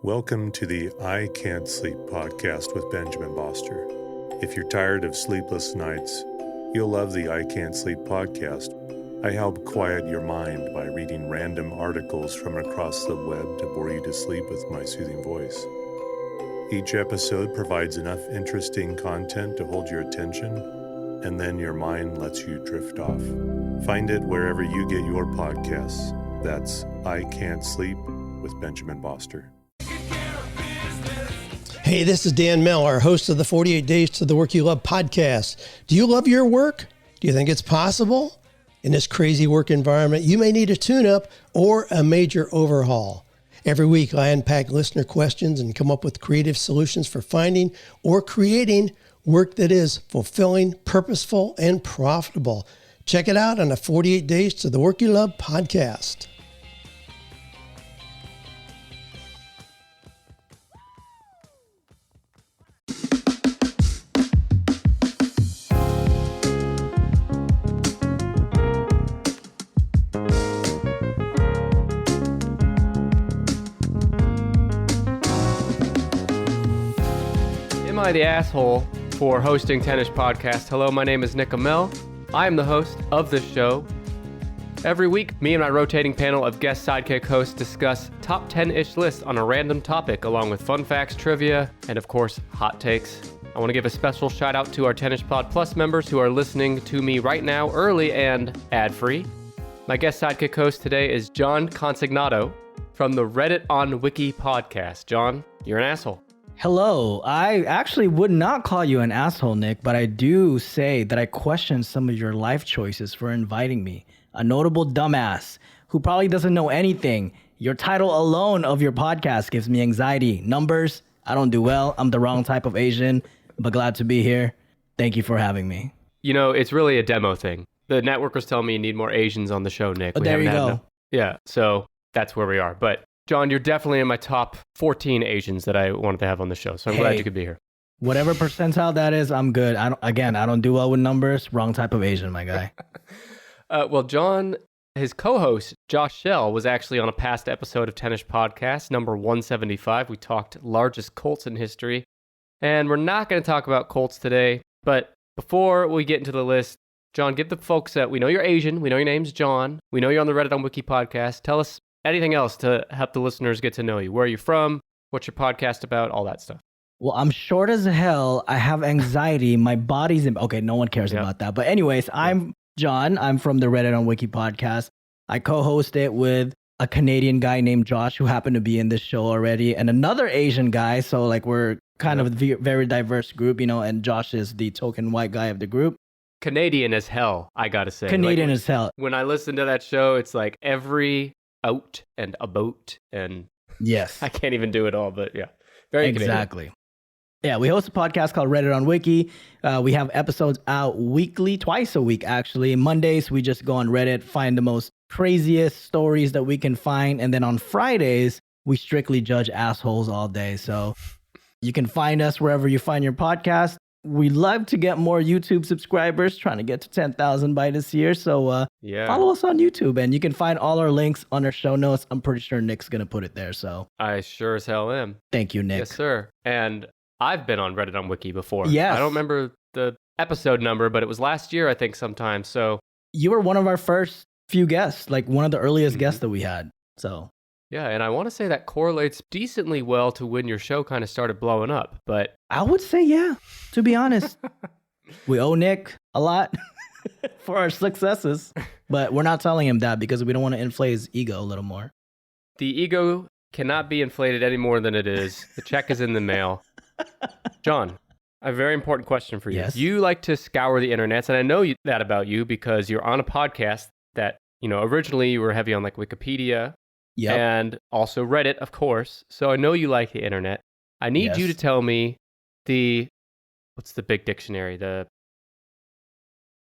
Welcome to the I Can't Sleep podcast with Benjamin Boster. If you're tired of sleepless nights, you'll love the I Can't Sleep podcast. I help quiet your mind by reading random articles from across the web to bore you to sleep with my soothing voice. Each episode provides enough interesting content to hold your attention, and then your mind lets you drift off. Find it wherever you get your podcasts. That's I Can't Sleep with Benjamin Boster. Hey, this is Dan Miller, host of the 48 Days to the Work You Love podcast. Do you love your work? Do you think it's possible? In this crazy work environment, you may need a tune-up or a major overhaul. Every week, I unpack listener questions and come up with creative solutions for finding or creating work that is fulfilling, purposeful, and profitable. Check it out on the 48 Days to the Work You Love podcast. Am I the asshole for hosting Tennis Podcast? Hello, my name is Nick Emel. I am the host of this show. Every week, me and my rotating panel of guest sidekick hosts discuss top 10-ish lists on a random topic, along with fun facts, trivia, and of course, hot takes. I want to give a special shout out to our Tennis Pod Plus members who are listening to me right now, early and ad-free. My guest sidekick host today is John Consignado from the Reddit on Wiki podcast. John, you're an asshole. Hello. I actually would not call you an asshole, Nick, but I do say that I question some of your life choices for inviting me. A notable dumbass who probably doesn't know anything. Your title alone of your podcast gives me anxiety. Numbers, I don't do well. I'm the wrong type of Asian, but glad to be here. Thank you for having me. You know, it's really a demo thing. The network was telling me you need more Asians on the show, Nick. Oh, there you go. Yeah, so that's where we are. But John, you're definitely in my top 14 Asians that I wanted to have on the show, so I'm glad you could be here. Whatever percentile that is, I'm good. I don't do well with numbers. Wrong type of Asian, my guy. Well, John, his co-host, Josh Shell, was actually on a past episode of Tennis Podcast, number 175. We talked largest Colts in history, and we're not going to talk about Colts today, but before we get into the list, John, give the folks we know you're Asian, we know your name's John, we know you're on the Reddit on Wiki podcast. Tell us anything else to help the listeners get to know you. Where are you from? What's your podcast about? All that stuff. Well, I'm short as hell. I have anxiety. My body's okay. No one cares about that. But anyways, I'm John. I'm from the Reddit on Wiki podcast. I co-host it with a Canadian guy named Josh, who happened to be in this show already, and another Asian guy. So like we're kind of a very diverse group, you know. And Josh is the token white guy of the group. Canadian as hell, I gotta say. Canadian as hell. When I listen to that show, it's like every out and about, and yes, I can't even do it all, but yeah, very exactly. Canadian. Yeah, we host a podcast called Reddit on Wiki. We have episodes out weekly, twice a week actually. Mondays we just go on Reddit, find the most craziest stories that we can find, and then on Fridays we strictly judge assholes all day. So you can find us wherever you find your podcast. We love to get more YouTube subscribers, trying to get to 10,000 by this year. So follow us on YouTube, and you can find all our links on our show notes. I'm pretty sure Nick's going to put it there. So I sure as hell am. Thank you, Nick. Yes, sir. And I've been on Reddit on Wiki before. Yes. I don't remember the episode number, but it was last year, I think, sometime. So you were one of our first few guests, like one of the earliest guests that we had. So yeah, and I want to say that correlates decently well to when your show kind of started blowing up, but I would say, yeah, to be honest. We owe Nick a lot for our successes, but we're not telling him that because we don't want to inflate his ego a little more. The ego cannot be inflated any more than it is. The check is in the mail. John, I have a very important question for you. Yes. You like to scour the internets, and I know that about you because you're on a podcast that, you know, originally you were heavy on like Wikipedia. Yep. And also Reddit, of course. So I know you like the internet. I need you to tell me what's the big dictionary? The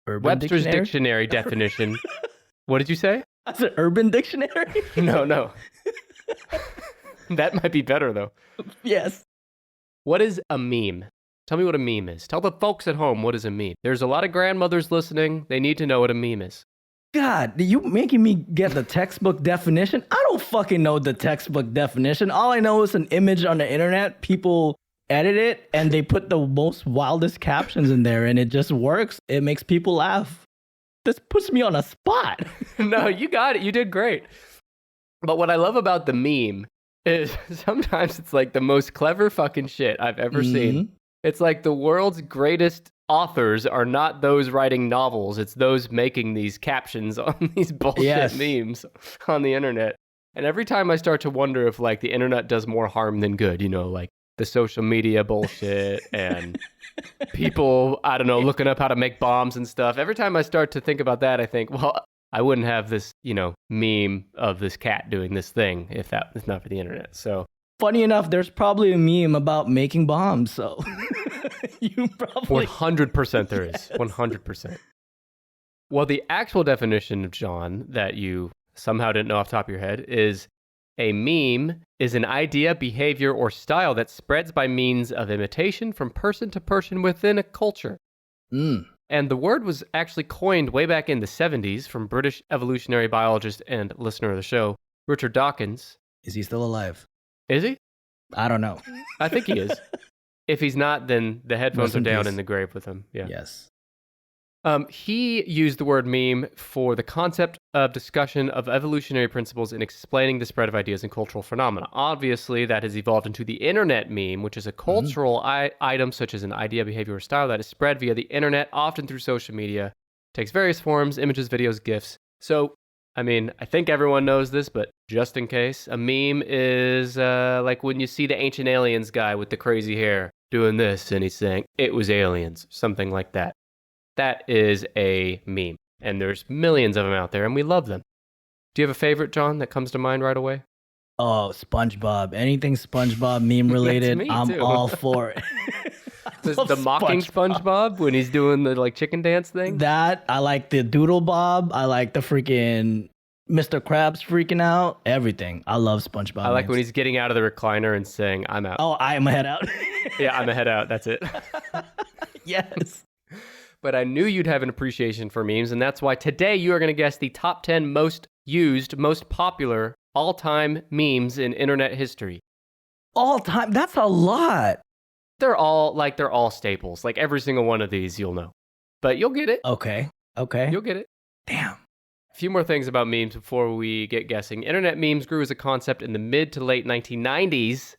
Urban Webster's Dictionary definition. What did you say? That's an Urban Dictionary? No. That might be better, though. Yes. What is a meme? Tell me what a meme is. Tell the folks at home what is a meme. There's a lot of grandmothers listening. They need to know what a meme is. God, you making me get the textbook definition? I don't fucking know the textbook definition. All I know is an image on the internet. People edit it and they put the most wildest captions in there and it just works. It makes people laugh. This puts me on a spot. No, you got it. You did great. But what I love about the meme is sometimes it's like the most clever fucking shit I've ever seen. It's like the world's greatest authors are not those writing novels. It's those making these captions on these bullshit memes on the internet. And every time I start to wonder if like the internet does more harm than good, you know, like the social media bullshit and people, I don't know, looking up how to make bombs and stuff. Every time I start to think about that, I think, well, I wouldn't have this, you know, meme of this cat doing this thing if that was not for the internet. So funny enough, there's probably a meme about making bombs. So you probably 100% there is 100%. Well, the actual definition of John that you somehow didn't know off the top of your head is a meme is an idea, behavior, or style that spreads by means of imitation from person to person within a culture. And the word was actually coined way back in the 70s from British evolutionary biologist and listener of the show, Richard Dawkins. Is he still alive? Is he? I don't know. I think he is. If he's not, then the headphones are down in the grave with him. Yeah. Yes. He used the word meme for the concept of discussion of evolutionary principles in explaining the spread of ideas and cultural phenomena. Obviously, that has evolved into the internet meme, which is a cultural item such as an idea, behavior, or style that is spread via the internet, often through social media. Takes various forms, images, videos, GIFs. So, I mean, I think everyone knows this, but just in case, a meme is like when you see the Ancient Aliens guy with the crazy hair doing this, and he's saying, it was aliens, something like that. That is a meme, and there's millions of them out there, and we love them. Do you have a favorite, John, that comes to mind right away? Oh, SpongeBob. Anything SpongeBob meme related, I'm all for it. The mocking SpongeBob when he's doing the like chicken dance thing? That, I like the Doodle Bob. I like the freaking Mr. Krabs freaking out. Everything. I love SpongeBob. I like memes. when he's getting out of the recliner and saying, I'm out. Oh, I am a head out. Yeah, I'm a head out. That's it. Yes. But I knew you'd have an appreciation for memes, and that's why today you are going to guess the top 10 most used, most popular, all-time memes in internet history. All time? That's a lot. They're all staples. Like every single one of these you'll know. But you'll get it. Okay. You'll get it. Damn. A few more things about memes before we get guessing. Internet memes grew as a concept in the mid to late 1990s.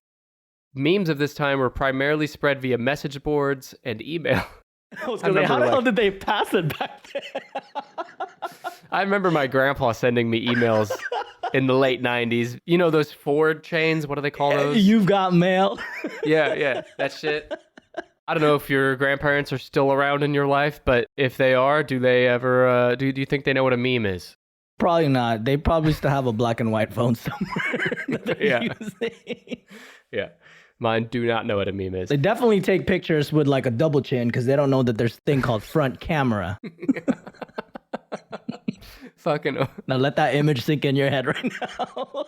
Memes of this time were primarily spread via message boards and email. I was gonna say, how the hell did they pass it back then? I remember my grandpa sending me emails in the late 90s. You know those forward chains? What do they call those? You've got mail. Yeah, that shit. I don't know if your grandparents are still around in your life, but if they are, do they ever, do you think they know what a meme is? Probably not. They probably still have a black and white phone somewhere that they're using. Yeah. Mine do not know what a meme is. They definitely take pictures with like a double chin because they don't know that there's a thing called front camera. Fucking. Now let that image sink in your head right now.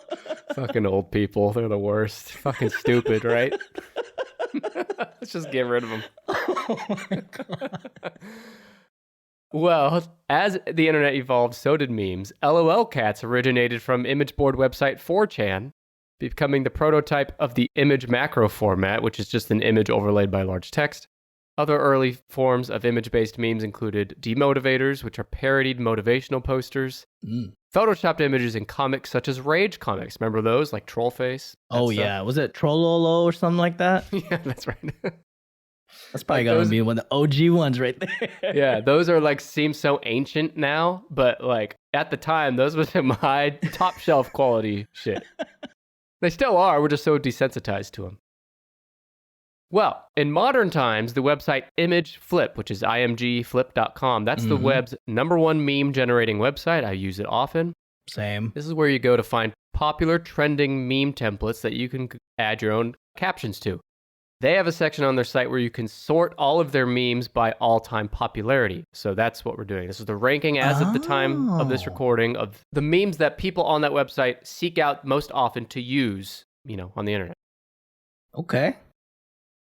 Fucking old people. They're the worst. Fucking stupid, right? Let's just get rid of them. Oh my God. Well, as the internet evolved, so did memes. LOL cats originated from image board website 4chan, becoming the prototype of the image macro format, which is just an image overlaid by large text. Other early forms of image-based memes included demotivators, which are parodied motivational posters, photoshopped images in comics such as Rage comics. Remember those, like Trollface? Oh, yeah. Was it Trollolo or something like that? Yeah, that's right. That's probably going to be one of the OG ones right there. Yeah, those are like, seem so ancient now, but like at the time, those was some high, top shelf quality shit. They still are. We're just so desensitized to them. Well, in modern times, the website ImageFlip, which is imgflip.com, that's the web's #1 meme generating website. I use it often. Same. This is where you go to find popular trending meme templates that you can add your own captions to. They have a section on their site where you can sort all of their memes by all-time popularity. So that's what we're doing. This is the ranking as of the time of this recording of the memes that people on that website seek out most often to use, on the internet. Okay.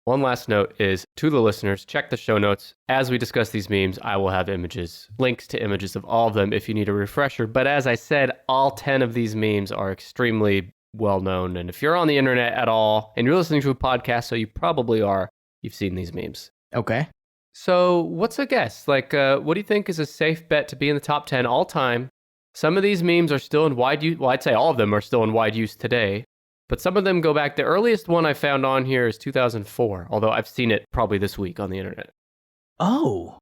One last note is to the listeners, check the show notes. As we discuss these memes, I will have images, links to images of all of them if you need a refresher. But as I said, all 10 of these memes are extremely well known. And if you're on the internet at all and you're listening to a podcast, so you probably are, you've seen these memes. Okay. So what's a guess? Like, what do you think is a safe bet to be in the top 10 all time? Some of these memes are still in wide use. Well, I'd say all of them are still in wide use today. But some of them go back. The earliest one I found on here is 2004, although I've seen it probably this week on the internet. Oh.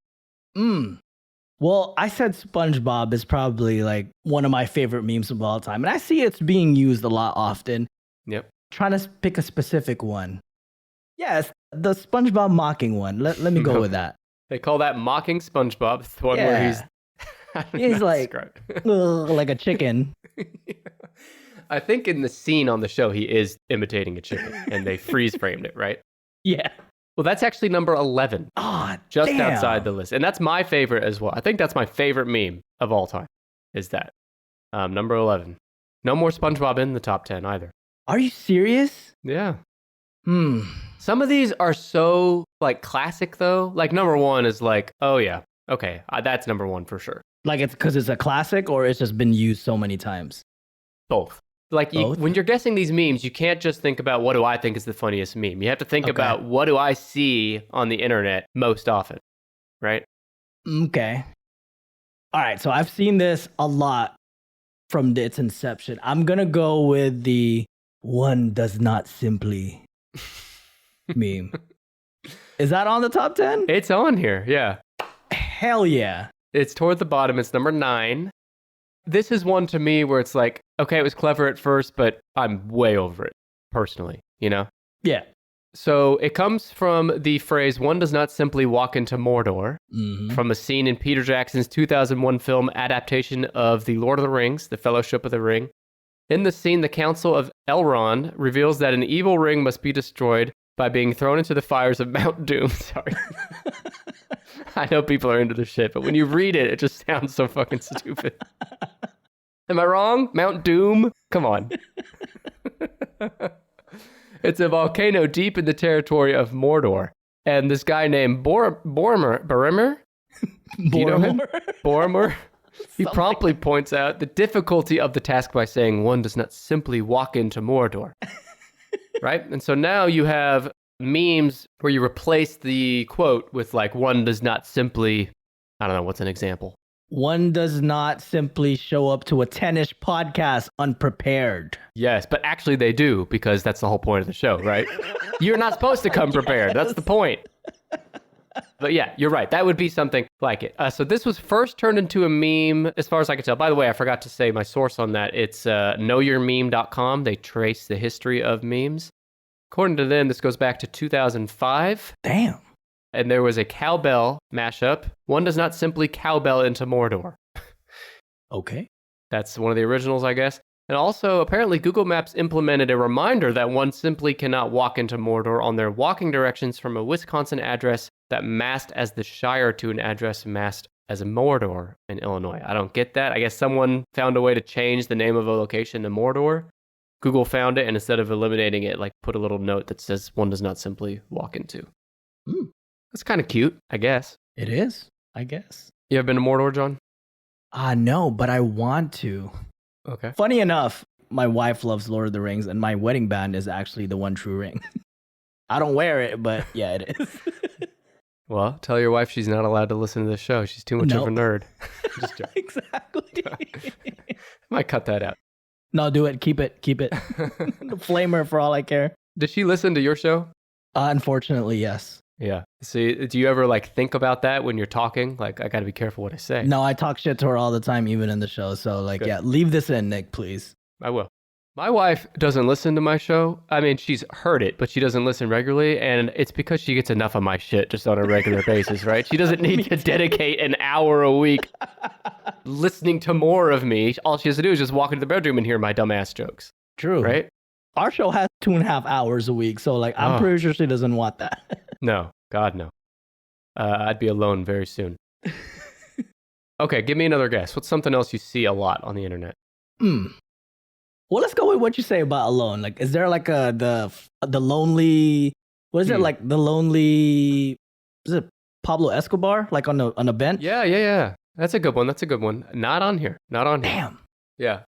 Well, I said SpongeBob is probably like one of my favorite memes of all time. And I see it's being used a lot often. Yep. Trying to pick a specific one. Yes, the SpongeBob mocking one. Let me go with that. They call that mocking SpongeBob. It's the one where he's like, like a chicken. Yeah. I think in the scene on the show, he is imitating a chicken, and they freeze framed it, right? Yeah. Well, that's actually number 11. Oh, just damn. outside the list. And that's my favorite as well. I think that's my favorite meme of all time, is that. Number 11. No more SpongeBob in the top 10 either. Are you serious? Yeah. Some of these are so, like, classic, though. Like, number 1 is like, oh, yeah, okay, that's number 1 for sure. Like, it's because it's a classic, or it's just been used so many times? Both. Like, when you're guessing these memes, you can't just think about what do I think is the funniest meme. You have to think about what do I see on the internet most often, right? Okay. All right, so I've seen this a lot from its inception. I'm going to go with the one does not simply meme. Is that on the top 10? It's on here, yeah. Hell yeah. It's toward the bottom. It's number 9. This is one to me where it's like, okay, it was clever at first, but I'm way over it, personally, you know? Yeah. So it comes from the phrase, one does not simply walk into Mordor, from a scene in Peter Jackson's 2001 film adaptation of The Lord of the Rings, The Fellowship of the Ring. In the scene, the Council of Elrond reveals that an evil ring must be destroyed by being thrown into the fires of Mount Doom. Sorry. I know people are into this shit, but when you read it, it just sounds so fucking stupid. Am I wrong? Mount Doom? Come on. It's a volcano deep in the territory of Mordor. And this guy named Boromir? Do you know him? Boromir? He promptly points out the difficulty of the task by saying one does not simply walk into Mordor. Right? And so now you have memes where you replace the quote with like one does not simply, I don't know, what's an example? One does not simply show up to a 10-ish podcast unprepared. Yes, but actually they do, because that's the whole point of the show, right? You're not supposed to come prepared. That's the point. But yeah, you're right. That would be something like it. So this was first turned into a meme, as far as I can tell. By the way, I forgot to say my source on that. It's knowyourmeme.com. They trace the history of memes. According to them, this goes back to 2005. Damn. And there was a cowbell mashup. One does not simply cowbell into Mordor. Okay. That's one of the originals, I guess. And also, apparently, Google Maps implemented a reminder that one simply cannot walk into Mordor on their walking directions from a Wisconsin address that masked as the Shire to an address masked as Mordor in Illinois. I don't get that. I guess someone found a way to change the name of a location to Mordor. Google found it, and instead of eliminating it, like put a little note that says one does not simply walk into. That's kind of cute, I guess. It is, I guess. You ever been to Mordor, John? No, but I want to. Okay. Funny enough, my wife loves Lord of the Rings, and my wedding band is actually the One True Ring. I don't wear it, but yeah, it is. Well, tell your wife she's not allowed to listen to this show. She's too much of a nerd. Just joking. Exactly. Might cut that out. No, do it. Keep it. The flamer for all I care. Did she listen to your show? Unfortunately, yes. Yeah. See, do you ever like think about that when you're talking? Like, I got to be careful what I say. No, I talk shit to her all the time, even in the show. So, like, Good. yeah, leave this in, Nick, please. I will. My wife doesn't listen to my show. I mean, she's heard it, but she doesn't listen regularly. And it's because she gets enough of my shit just on a regular basis, right? She doesn't need to dedicate an hour a week listening to more of me. All she has to do is just walk into the bedroom and hear my dumbass jokes. True. Right? Our show has 2.5 hours a week. So, like, I'm pretty sure she doesn't want that. No. God, no. I'd be alone very soon. Okay, give me another guess. What's something else you see a lot on the internet? Well, let's go with what you say about alone. Like, is there like the lonely Was it like the lonely? Is it Pablo Escobar? Like on a bench? Yeah. That's a good one. Not on here. Damn. Yeah.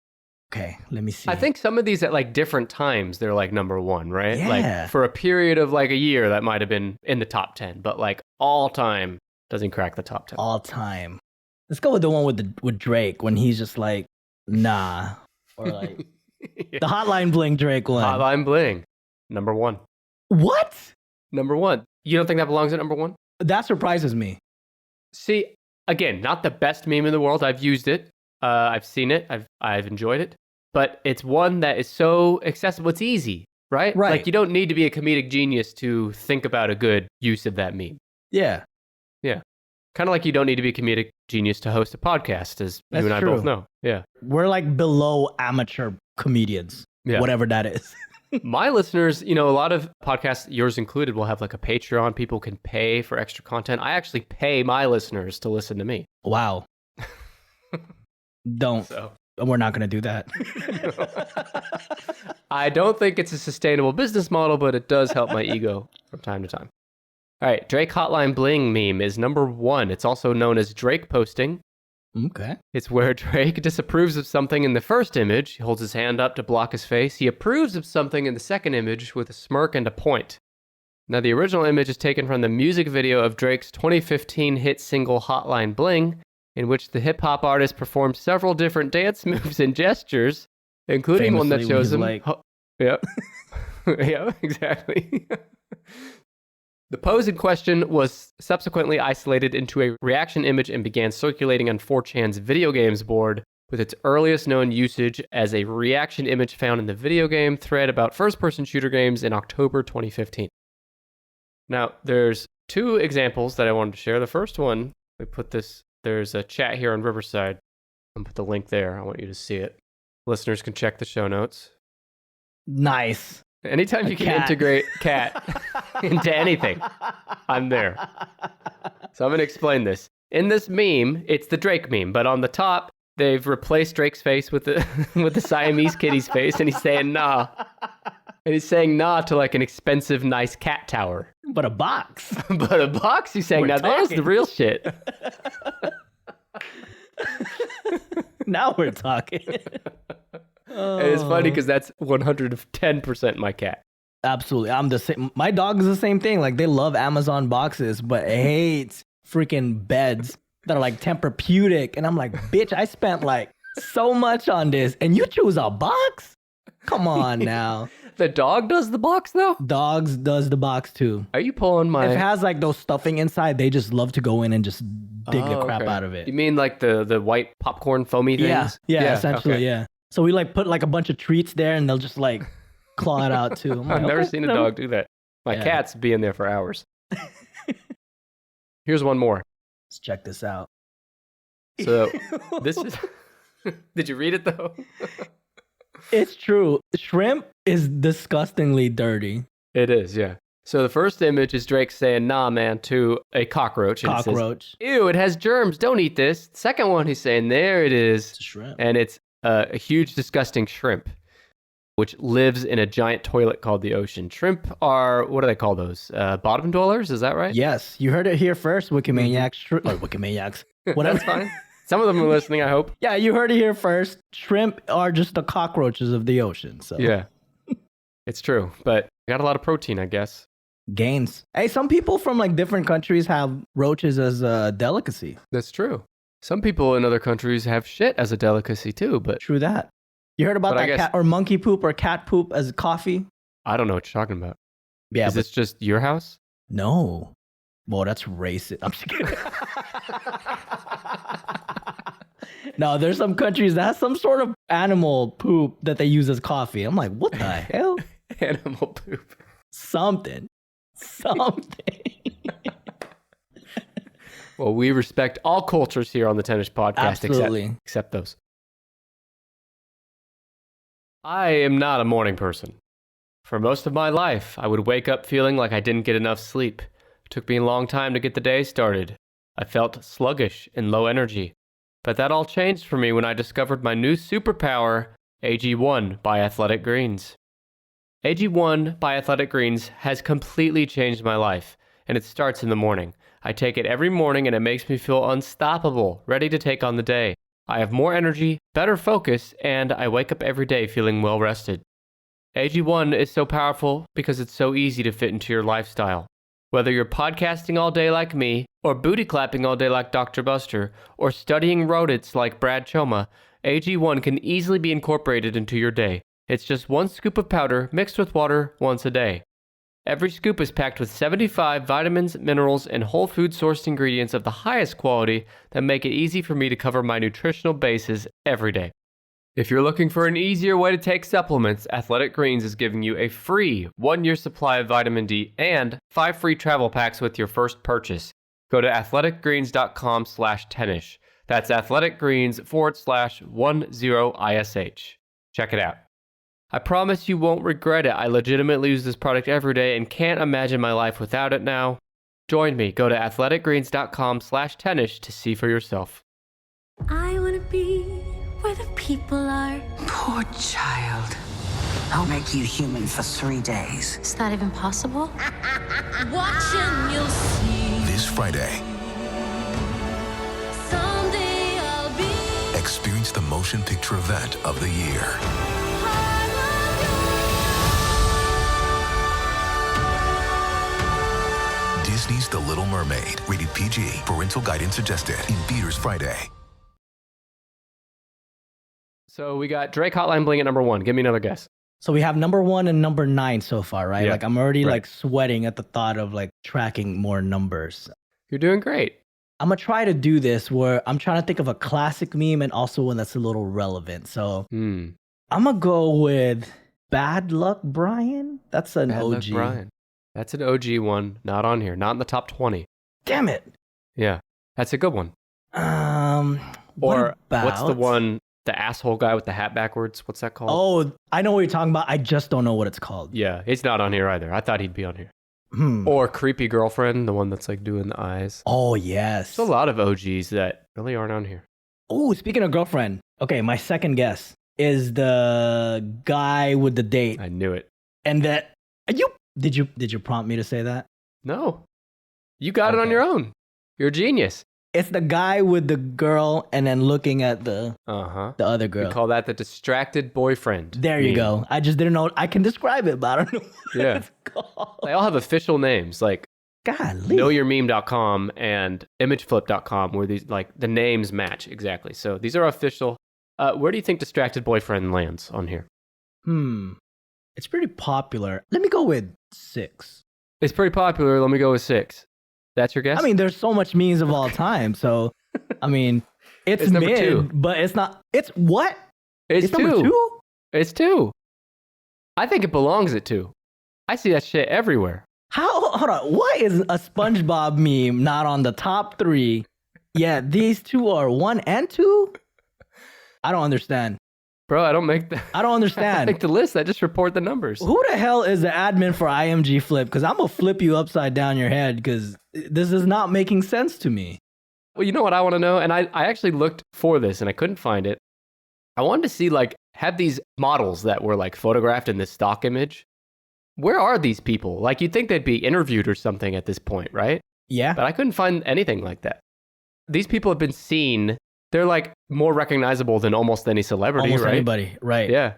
Okay, let me see. I think some of these at like different times, they're like number one, right? Yeah. Like for a period of like a year, that might have been in the top 10, but like all time doesn't crack the top 10. All time. Let's go with the one with Drake when he's just like, nah. Or like the Hotline Bling Drake one. Hotline Bling, number one. What? Number one. You don't think that belongs at number one? That surprises me. See, again, not the best meme in the world. I've used it. I've seen it. I've enjoyed it. But it's one that is so accessible. It's easy, right? Right. Like you don't need to be a comedic genius to think about a good use of that meme. Yeah. Yeah. Kind of like you don't need to be a comedic genius to host a podcast, as That's you and I true. both know. Yeah. We're like below amateur comedians. Yeah. Whatever that is. My listeners, a lot of podcasts, yours included, will have like a Patreon. People can pay for extra content. I actually pay my listeners to listen to me. Wow. Don't. So. We're not going to do that. I don't think it's a sustainable business model, but it does help my ego from time to time. All right, Drake Hotline Bling meme is number one. It's also known as Drake posting. Okay. It's where Drake disapproves of something in the first image. He holds his hand up to block his face. He approves of something in the second image with a smirk and a point. Now, the original image is taken from the music video of Drake's 2015 hit single Hotline Bling, in which the hip-hop artist performed several different dance moves and gestures, including one that Famously, shows him... like... Yeah. Yeah, exactly. The pose in question was subsequently isolated into a reaction image and began circulating on 4chan's video games board, with its earliest known usage as a reaction image found in the video game thread about first-person shooter games in October 2015. Now, there's two examples that I wanted to share. The first one, there's a chat here on Riverside. I'll put the link there. I want you to see it. Listeners can check the show notes. Nice. Anytime you can integrate cat into anything, I'm there. So I'm going to explain this. In this meme, it's the Drake meme, but on the top, they've replaced Drake's face with the Siamese kitty's face, and he's saying nah. And he's saying nah to like an expensive, nice cat tower. But a box. But a box, he's saying, now there's the real shit. Now we're talking. And it's funny because that's 110% my cat. Absolutely. I'm the same. My dog is the same thing. Like they love Amazon boxes, but hates freaking beds that are like Tempur-Pedic. And I'm like, bitch, I spent like so much on this and you choose a box? Come on now. The dog does the box though? Dogs does the box too. Are you pulling my... If it has like those stuffing inside, they just love to go in and just dig the crap okay. out of it. You mean like the white popcorn foamy things? Yeah, essentially, yeah. So we like put like a bunch of treats there and they'll just like claw it out too. I've never seen a dog do that. My cat's be in there for hours. Here's one more. Let's check this out. So this is... Did you read it though? It's true. Shrimp is disgustingly dirty. It is, yeah. So the first image is Drake saying, nah, man, to a cockroach. And Cockroach. It says, ew, it has germs. Don't eat this. Second one, he's saying, there it is. It's a shrimp. And it's a huge, disgusting shrimp, which lives in a giant toilet called the ocean. Shrimp are, what do they call those? Bottom dwellers, is that right? Yes, you heard it here first, Wikimaniacs. Or Wikimaniacs. Whatever. That's fine. Some of them are listening, I hope. Yeah, you heard it here first. Shrimp are just the cockroaches of the ocean. So yeah, it's true. But got a lot of protein, I guess. Gains. Hey, some people from like different countries have roaches as a delicacy. That's true. Some people in other countries have shit as a delicacy too, but... True that. You heard about that cat or monkey poop or cat poop as coffee? I don't know what you're talking about. Yeah, Is this just your house? No. Well, that's racist. I'm just kidding. No, there's some countries that have some sort of animal poop that they use as coffee. I'm like, what the hell? Animal poop. Something. Well, we respect all cultures here on the Tennis Podcast. Absolutely. Except those. I am not a morning person. For most of my life, I would wake up feeling like I didn't get enough sleep. It took me a long time to get the day started. I felt sluggish and low energy. But that all changed for me when I discovered my new superpower, AG1 by Athletic Greens. AG1 by Athletic Greens has completely changed my life, and it starts in the morning. I take it every morning and it makes me feel unstoppable, ready to take on the day. I have more energy, better focus, and I wake up every day feeling well rested. AG1 is so powerful because it's so easy to fit into your lifestyle. Whether you're podcasting all day like me, or booty clapping all day like Dr. Buster, or studying rodents like Brad Choma, AG1 can easily be incorporated into your day. It's just 1 scoop of powder mixed with water once a day. Every scoop is packed with 75 vitamins, minerals, and whole food sourced ingredients of the highest quality that make it easy for me to cover my nutritional bases every day. If you're looking for an easier way to take supplements, Athletic Greens is giving you a free 1-year supply of vitamin D and 5 free travel packs with your first purchase. Go to athleticgreens.com/tennis. That's athleticgreens.com/10ISH. Check it out. I promise you won't regret it. I legitimately use this product every day and can't imagine my life without it now. Join me. Go to athleticgreens.com/tennis to see for yourself. I want to be where the people are. Poor child. I'll make you human for 3 days. Is that even possible? Watch and you'll see. This Friday, Someday I'll be. experience the motion picture event of the year. Disney's The Little Mermaid, rated PG, parental guidance suggested, in theaters Friday. So we got Drake Hotline Bling at number 1. Give me another guess. So we have number 1 and number 9 so far, right? Yeah, Like I'm already right. like sweating at the thought of like tracking more numbers. You're doing great. I'm gonna try to do this where I'm trying to think of a classic meme and also one that's a little relevant. So I'm gonna go with Bad Luck Brian. That's an Bad OG. Luck Brian. That's an OG one. Not on here. Not in the top 20. Damn it. Yeah. That's a good one. What Or what's the about- one, the asshole guy with the hat backwards? What's that called? Oh, I know what you're talking about. I just don't know what it's called. Yeah, he's not on here either. I thought he'd be on here. Hmm. Or Creepy Girlfriend, the one that's like doing the eyes. Oh, yes. There's a lot of OGs that really aren't on here. Oh, speaking of girlfriend. Okay, my second guess is the guy with the date. I knew it. And that did you prompt me to say that? No. You got it on Okay. your own. You're a genius. It's the guy with the girl and then looking at the Uh-huh. other We girl. call that the distracted boyfriend. There you meme. go. I just didn't know. I can describe it, but I don't know what Yeah. it's called. They all have official names like Golly. knowyourmeme.com and imageflip.com where these like the names match exactly. So these are official. Where do you think distracted boyfriend lands on here? It's pretty popular. Let me go with 6. It's pretty popular. Let me go with 6. That's your guess? I mean, there's so much memes of all time. So, I mean, it's It's number mid, 2. but it's not. It's what? it's number 2. 2? It's 2. I think it belongs at 2. I see that shit everywhere. How? Hold on. What is a SpongeBob meme not on the top 3? Yeah, these two are 1 and 2. I don't understand. Bro, I don't make the I don't I understand. make the list. I just report the numbers. Who the hell is the admin for IMG Flip? Because I'm gonna flip you upside down your head because this is not making sense to me. Well, you know what I want to know? And I actually looked for this and I couldn't find it. I wanted to see, like, have these models that were, like, photographed in this stock image. Where are these people? Like, you'd think they'd be interviewed or something at this point, right? Yeah. But I couldn't find anything like that. These people have been seen. They're, like, more recognizable than almost any celebrity, Almost right? anybody. Right. Yeah.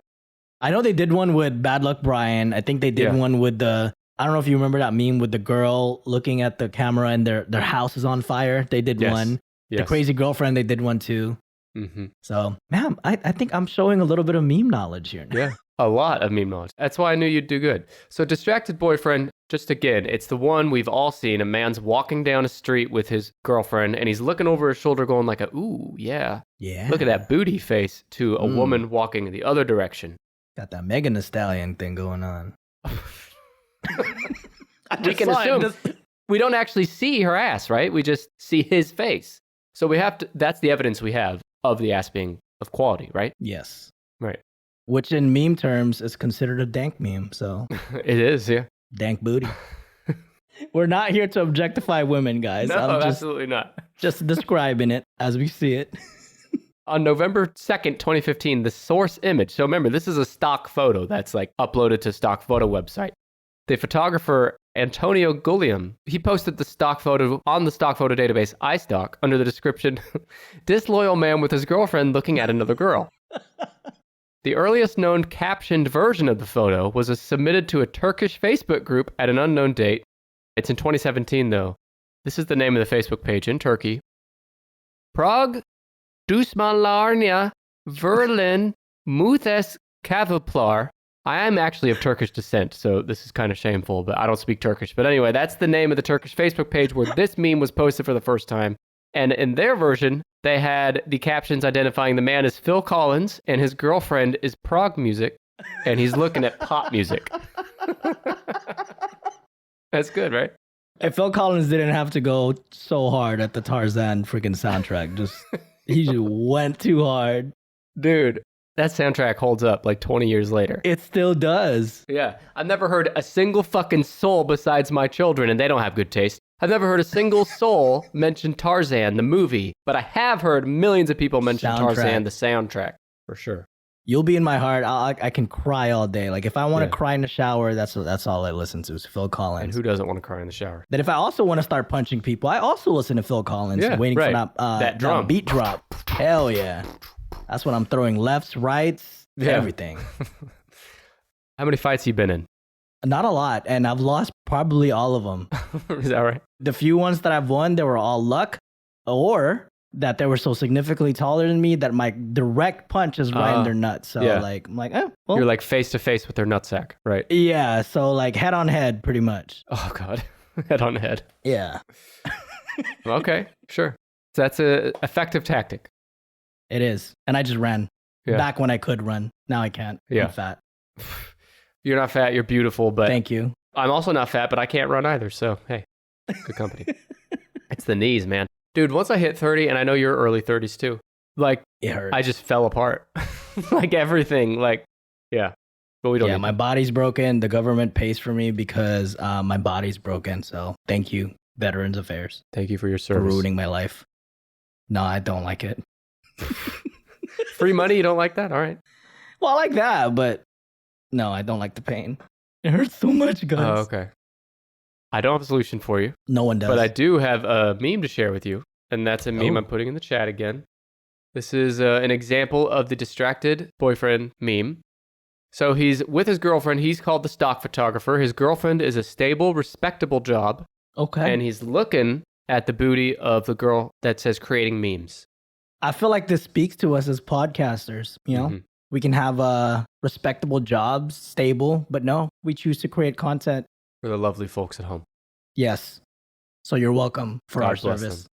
I know they did one with Bad Luck Brian. I think they did Yeah. one with the. I don't know if you remember that meme with the girl looking at the camera and their house is on fire. They did Yes. one. Yes. The crazy girlfriend. They did one too. Mm-hmm. So, man, I think I'm showing a little bit of meme knowledge here. Now. Yeah. A lot of meme knowledge. That's why I knew you'd do good. So, distracted boyfriend, just again, it's the one we've all seen. A man's walking down a street with his girlfriend and he's looking over his shoulder going like, ooh, yeah. Yeah. Look at that booty face to a woman walking the other direction. Got that Megan Thee Stallion thing going on. We can assume we don't actually see her ass, right? We just see his face. So we have to, that's the evidence we have of the ass being of quality, right? Yes. Right. Which in meme terms is considered a dank meme. So, It is, yeah. dank booty. We're not here to objectify women, guys. No, I'm just absolutely not. describing it as we see it. On November 2nd, 2015, the source image. So remember, this is a stock photo that's like uploaded to stock photo website. The photographer Antonio Gulliam, he posted the stock photo on the stock photo database iStock under the description, "Disloyal man with his girlfriend looking at another girl." The earliest known captioned version of the photo was submitted to a Turkish Facebook group at an unknown date. It's in 2017, though. This is the name of the Facebook page in Turkey. Prague, Düşmanlarına Verlin Muthes Kavaplar. I am actually of Turkish descent, so this is kind of shameful, but I don't speak Turkish. But anyway, that's the name of the Turkish Facebook page where this meme was posted for the first time. And in their version, they had the captions identifying the man as Phil Collins and his girlfriend is prog music, and he's looking at pop music. That's good, right? And Phil Collins didn't have to go so hard at the Tarzan freaking soundtrack. He just went too hard. Dude, that soundtrack holds up like 20 years later. It still does. Yeah. I've never heard a single fucking soul besides my children, and they don't have good taste. I've never heard a single soul mention Tarzan, the movie, but I have heard millions of people mention Tarzan, the soundtrack, for sure. You'll be in my heart. I can cry all day. Like if I want to cry in the shower, that's all I listen to is Phil Collins. And who doesn't want to cry in the shower? Then if I also want to start punching people, I also listen to Phil Collins. Yeah, waiting right. for that drum. That beat drop. Hell yeah. That's when I'm throwing lefts, rights, everything. How many fights you been in? Not a lot, and I've lost probably all of them. Is that right? The few ones that I've won, they were all luck, or that they were so significantly taller than me that my direct punch is right in their nuts. So like, I'm like, well. You're like face to face with their nutsack, right? Yeah, so like head on head, pretty much. Oh God, head on head. Yeah. Okay, sure. So that's a effective tactic. It is, and I just ran back when I could run. Now I can't. Yeah. I'm fat. You're not fat. You're beautiful, but thank you. I'm also not fat, but I can't run either. So hey, good company. It's the knees, man. Dude, once I hit 30, and I know you're early 30s too, like it hurts. I just fell apart. Like everything, like, yeah. But we don't my body's broken. The government pays for me because my body's broken. So thank you, Veterans Affairs. Thank you for your service. For ruining my life. No, I don't like it. Free money? You don't like that? All right. Well, I like that, but no, I don't like the pain. It hurts so much, guys. Oh, okay. I don't have a solution for you. No one does. But I do have a meme to share with you, and that's a meme I'm putting in the chat again. This is an example of the distracted boyfriend meme. So he's with his girlfriend. He's called the stock photographer. His girlfriend is a stable, respectable job. Okay. And he's looking at the booty of the girl that says creating memes. I feel like this speaks to us as podcasters, you know? Mm-hmm. We can have respectable jobs, stable, but no, we choose to create content. For the lovely folks at home. Yes. So you're welcome for God our bless service. them.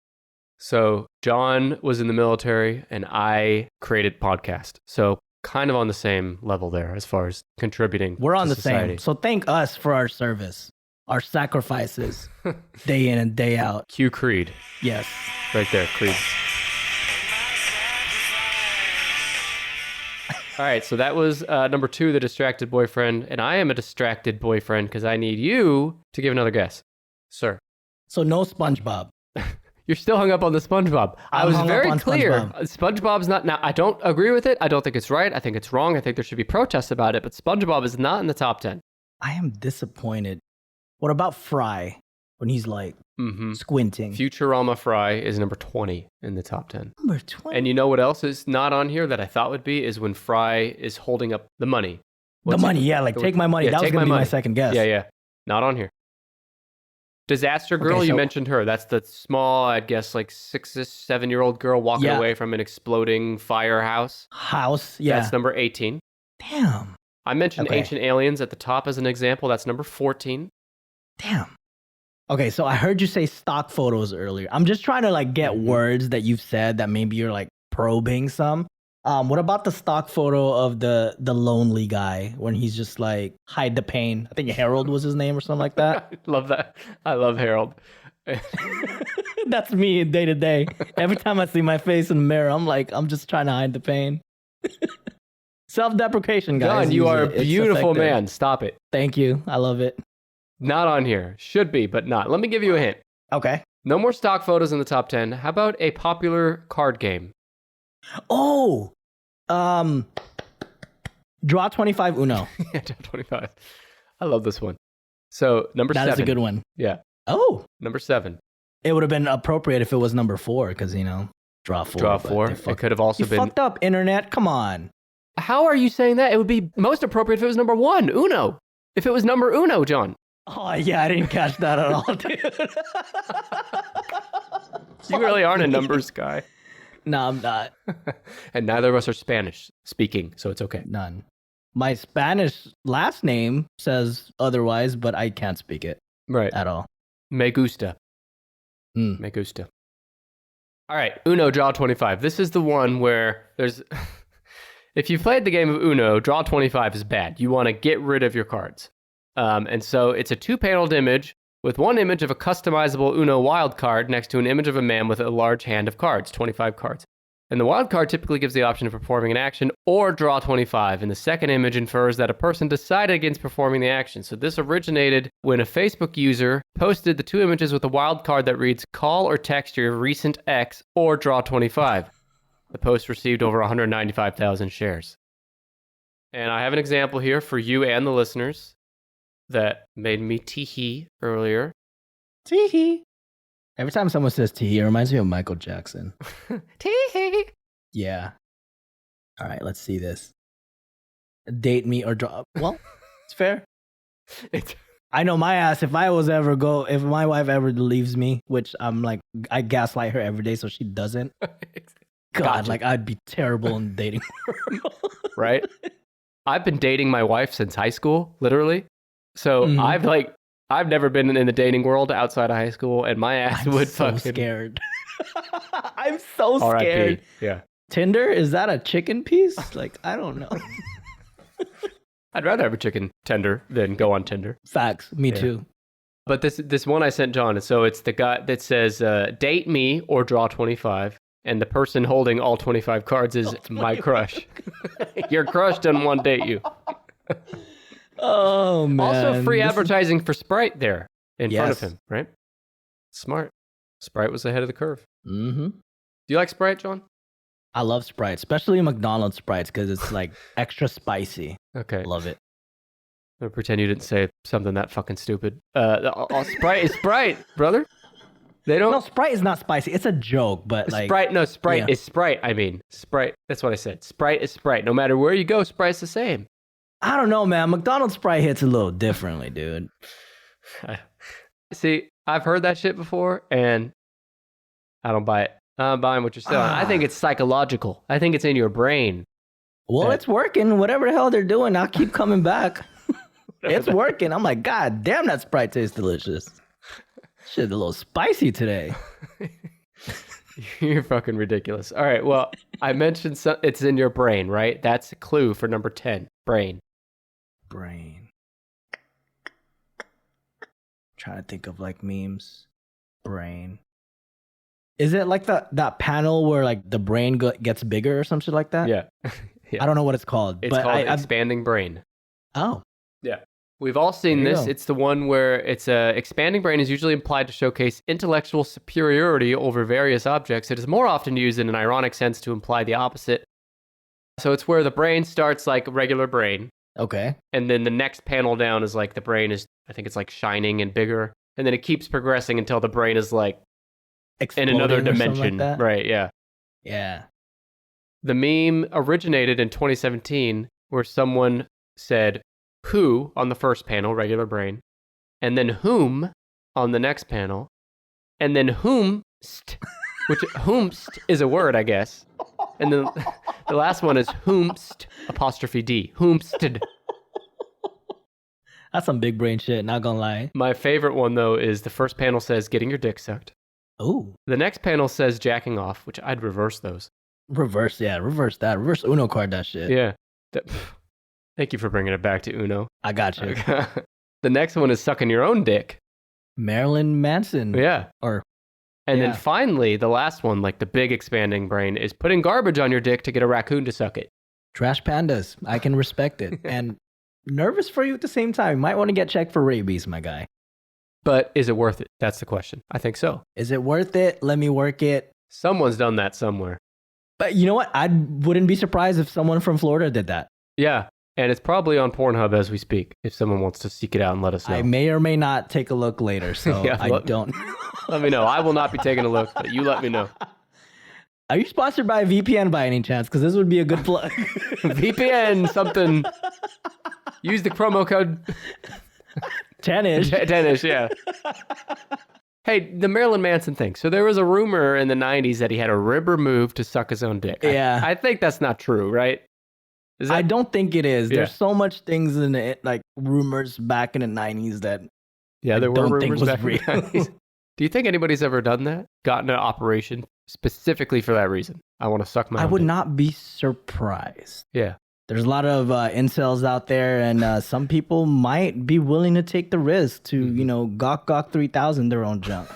So John was in the military and I created podcast. So kind of on the same level there as far as contributing. We're on the society. same. So thank us for our service, our sacrifices, day in and day out. Cue Creed. Yes. Right there, Creed. All right, so that was number 2, the distracted boyfriend. And I am a distracted boyfriend because I need you to give another guess. Sir. So no SpongeBob. You're still hung up on the SpongeBob. I was very clear. SpongeBob. SpongeBob's not. Now, I don't agree with it. I don't think it's right. I think it's wrong. I think there should be protests about it. But SpongeBob is not in the top 10. I am disappointed. What about Fry when he's like squinting? Futurama Fry is number 20 in the top 10. Number 20. And you know what else is not on here that I thought would be is when Fry is holding up the money. Like take my money. That was going to be my second guess. Yeah. Not on here. Disaster Girl, okay, so, you mentioned her. That's the small, I guess, like 6-7-year-old girl walking away from an exploding firehouse. Yeah. That's number 18. Damn. I mentioned Ancient Aliens at the top as an example. That's number 14. Damn. Okay, so I heard you say stock photos earlier. I'm just trying to like get words that you've said that maybe you're like probing some. What about the stock photo of the lonely guy when he's just like hide the pain? I think Harold was his name or something like that. I love that. I love Harold. That's me day to day. Every time I see my face in the mirror, I'm like, I'm just trying to hide the pain. Self-deprecation, guys. John, you are a beautiful man. Stop it. Thank you. I love it. Not on here. Should be, but not. Let me give you a hint. Okay. No more stock photos in the top 10. How about a popular card game? Oh, draw 25 Uno. Yeah, draw 25. I love this one. So number 7. That is a good one. Yeah. Oh, Number 7. it would have been appropriate if it was number 4 because, draw 4. Draw but 4. they It could have also You been. fucked up, internet. Come on. How are you saying that? It would be most appropriate if it was number 1, Uno. If it was number Uno, John. Oh, yeah, I didn't catch that at all, dude. You really aren't a numbers guy. No, I'm not. And neither of us are Spanish speaking, so it's okay. None. My Spanish last name says otherwise, but I can't speak it Right. at all. Me gusta. Mm. Me gusta. All right, Uno, draw 25. This is the one where there's... If you've played the game of Uno, draw 25 is bad. You want to get rid of your cards. And so it's a 2-paneled image with one image of a customizable Uno wild card next to an image of a man with a large hand of cards, 25 cards. And the wild card typically gives the option of performing an action or draw 25. And the second image infers that a person decided against performing the action. So this originated when a Facebook user posted the 2 images with a wild card that reads, call or text your recent ex or draw 25. The post received over 195,000 shares. And I have an example here for you and the listeners that made me tee-hee earlier. Tee-hee. Every time someone says tee-hee, it reminds me of Michael Jackson. Tee-hee. Yeah. All right, let's see this. Date me or draw. Well, it's fair. I know my ass, if my wife ever leaves me, which I'm like, I gaslight her every day so she doesn't. God, Gotcha. like I'd be terrible in dating her. Right? I've been dating my wife since high school, literally. So I've never been in the dating world outside of high school, and my ass would so fucking... scared. I'm so R.I.P. scared. Yeah. Tinder, is that a chicken piece? Like, I don't know. I'd rather have a chicken tender than go on Tinder. Facts. Me too. But this one I sent John, so it's the guy that says, date me or draw 25. And the person holding all 25 cards is my crush. Your crush doesn't want to date you. Oh, man. Also, free advertising for Sprite there in front of Yes. him, right? Smart. Sprite was ahead of the curve. Mm-hmm. Do you like Sprite, John? I love Sprite, especially McDonald's Sprites because it's like extra spicy. Okay. Love it. I'm gonna pretend you didn't say something that fucking stupid. Sprite is Sprite, brother. They don't. No, Sprite is not spicy. It's a joke, but like Sprite is Sprite. I mean, Sprite. That's what I said. Sprite is Sprite. No matter where you go, Sprite's the same. I don't know, man. McDonald's Sprite hits a little differently, dude. See, I've heard that shit before, and I don't buy it. I'm buying what you're selling. I think it's psychological. I think it's in your brain. Well, it's working. Whatever the hell they're doing, I'll keep coming back. It's working. I'm like, God damn, that Sprite tastes delicious. Shit, a little spicy today. You're fucking ridiculous. All right, well, I mentioned it's in your brain, right? That's a clue for number 10, brain. Brain. Trying to think of like memes. Brain. Is it like that panel where like the brain gets bigger or some shit like that? Yeah. Yeah. I don't know what it's called. It's called expanding brain. Oh. Yeah. We've all seen this. It's the one where expanding brain is usually implied to showcase intellectual superiority over various objects. It is more often used in an ironic sense to imply the opposite. So it's where the brain starts like a regular brain. Okay. And then the next panel down is like the brain is, I think it's like shining and bigger. And then it keeps progressing until the brain is like in another dimension. Like right, yeah. Yeah. The meme originated in 2017 where someone said who on the first panel, regular brain, and then whom on the next panel, and then whomst, which whomst is a word, I guess. And then the last one is whomst, apostrophe D, whomsted. That's some big brain shit, not gonna lie. My favorite one, though, is the first panel says getting your dick sucked. Ooh. The next panel says jacking off, which I'd reverse those. Reverse that. Reverse Uno card that shit. Yeah. Thank you for bringing it back to Uno. I got you. The next one is sucking your own dick. Marilyn Manson. Yeah. And yeah. then finally, the last one, like the big expanding brain, is putting garbage on your dick to get a raccoon to suck it. Trash pandas. I can respect it. And nervous for you at the same time. You might want to get checked for rabies, my guy. But is it worth it? That's the question. I think so. Is it worth it? Let me work it. Someone's done that somewhere. But you know what? I wouldn't be surprised if someone from Florida did that. Yeah. And it's probably on Pornhub as we speak, if someone wants to seek it out and let us know. I may or may not take a look later, so Yeah, I don't. Let me know. I will not be taking a look, but you let me know. Are you sponsored by VPN by any chance? Because this would be a good plug. VPN something. Use the promo code 10-ish. 10ish, yeah. Hey, the Marilyn Manson thing. So there was a rumor in the 90s that he had a rib removed to suck his own dick. Yeah. I think that's not true, right? Is that... I don't think it is. Yeah. There's so much things in it, like rumors back in the 90s that there were don't think rumors was back in the real. 90s. Do you think anybody's ever done that? Gotten an operation specifically for that reason? I want to suck my I own would dick. not be surprised. Yeah. There's a lot of incels out there, and some people might be willing to take the risk to, you know, gawk 3000 their own junk.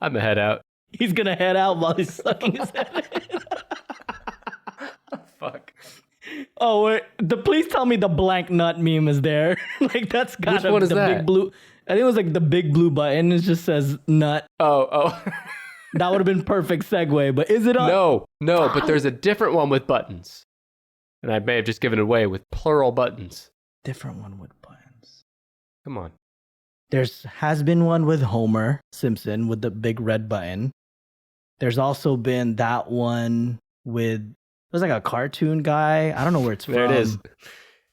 I'm a head out. He's gonna head out while he's sucking his head in. Fuck. Oh, wait. Please tell me the blank nut meme is there. Like, that's got Which one is the that? big blue. I think it was like the big blue button. It just says nut. Oh. That would have been perfect segue, but is it on? No, but there's a different one with buttons. And I may have just given it away with plural buttons. Different one with buttons. Come on. Has been one with Homer Simpson with the big red button. There's also been that one with, there's like a cartoon guy. I don't know where it's from. There it is.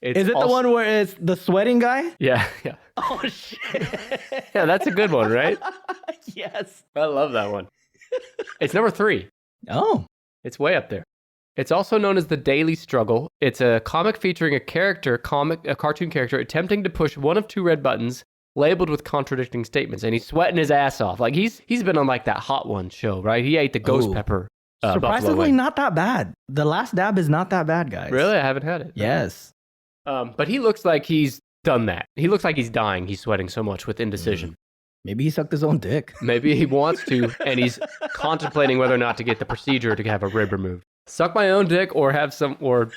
Is it the one where it's the sweating guy? Yeah. Oh, shit. Yeah, that's a good one, right? Yes. I love that one. It's number 3. Oh. It's way up there. It's also known as the Daily Struggle. It's a comic featuring a cartoon character attempting to push one of 2 red buttons labeled with contradicting statements, and he's sweating his ass off. Like he's been on like that Hot Ones show, right? He ate the ghost pepper. Surprisingly, not that bad. The Last Dab is not that bad, guys. Really? I haven't had it. Yes. But he looks like he's done that. He looks like he's dying. He's sweating so much with indecision. Maybe he sucked his own dick. Maybe he wants to, and he's contemplating whether or not to get the procedure to have a rib removed. Suck my own dick, or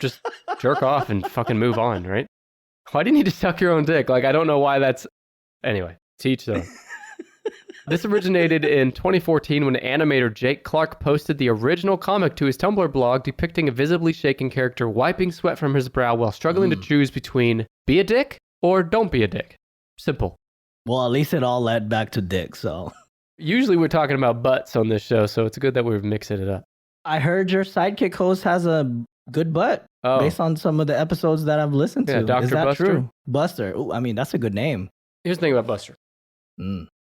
just jerk off and fucking move on, right? Why do you need to suck your own dick? Like, I don't know why that's... Anyway, to each their own. This originated in 2014 when animator Jake Clark posted the original comic to his Tumblr blog depicting a visibly shaken character wiping sweat from his brow while struggling to choose between be a dick or don't be a dick. Simple. Well, at least it all led back to dick, so. Usually we're talking about butts on this show, so it's good that we're mixing it up. I heard your sidekick host has a good butt based on some of the episodes that I've listened to. Dr. Is that Buster? true? Buster. Ooh, I mean, that's a good name. Here's the thing about Buster.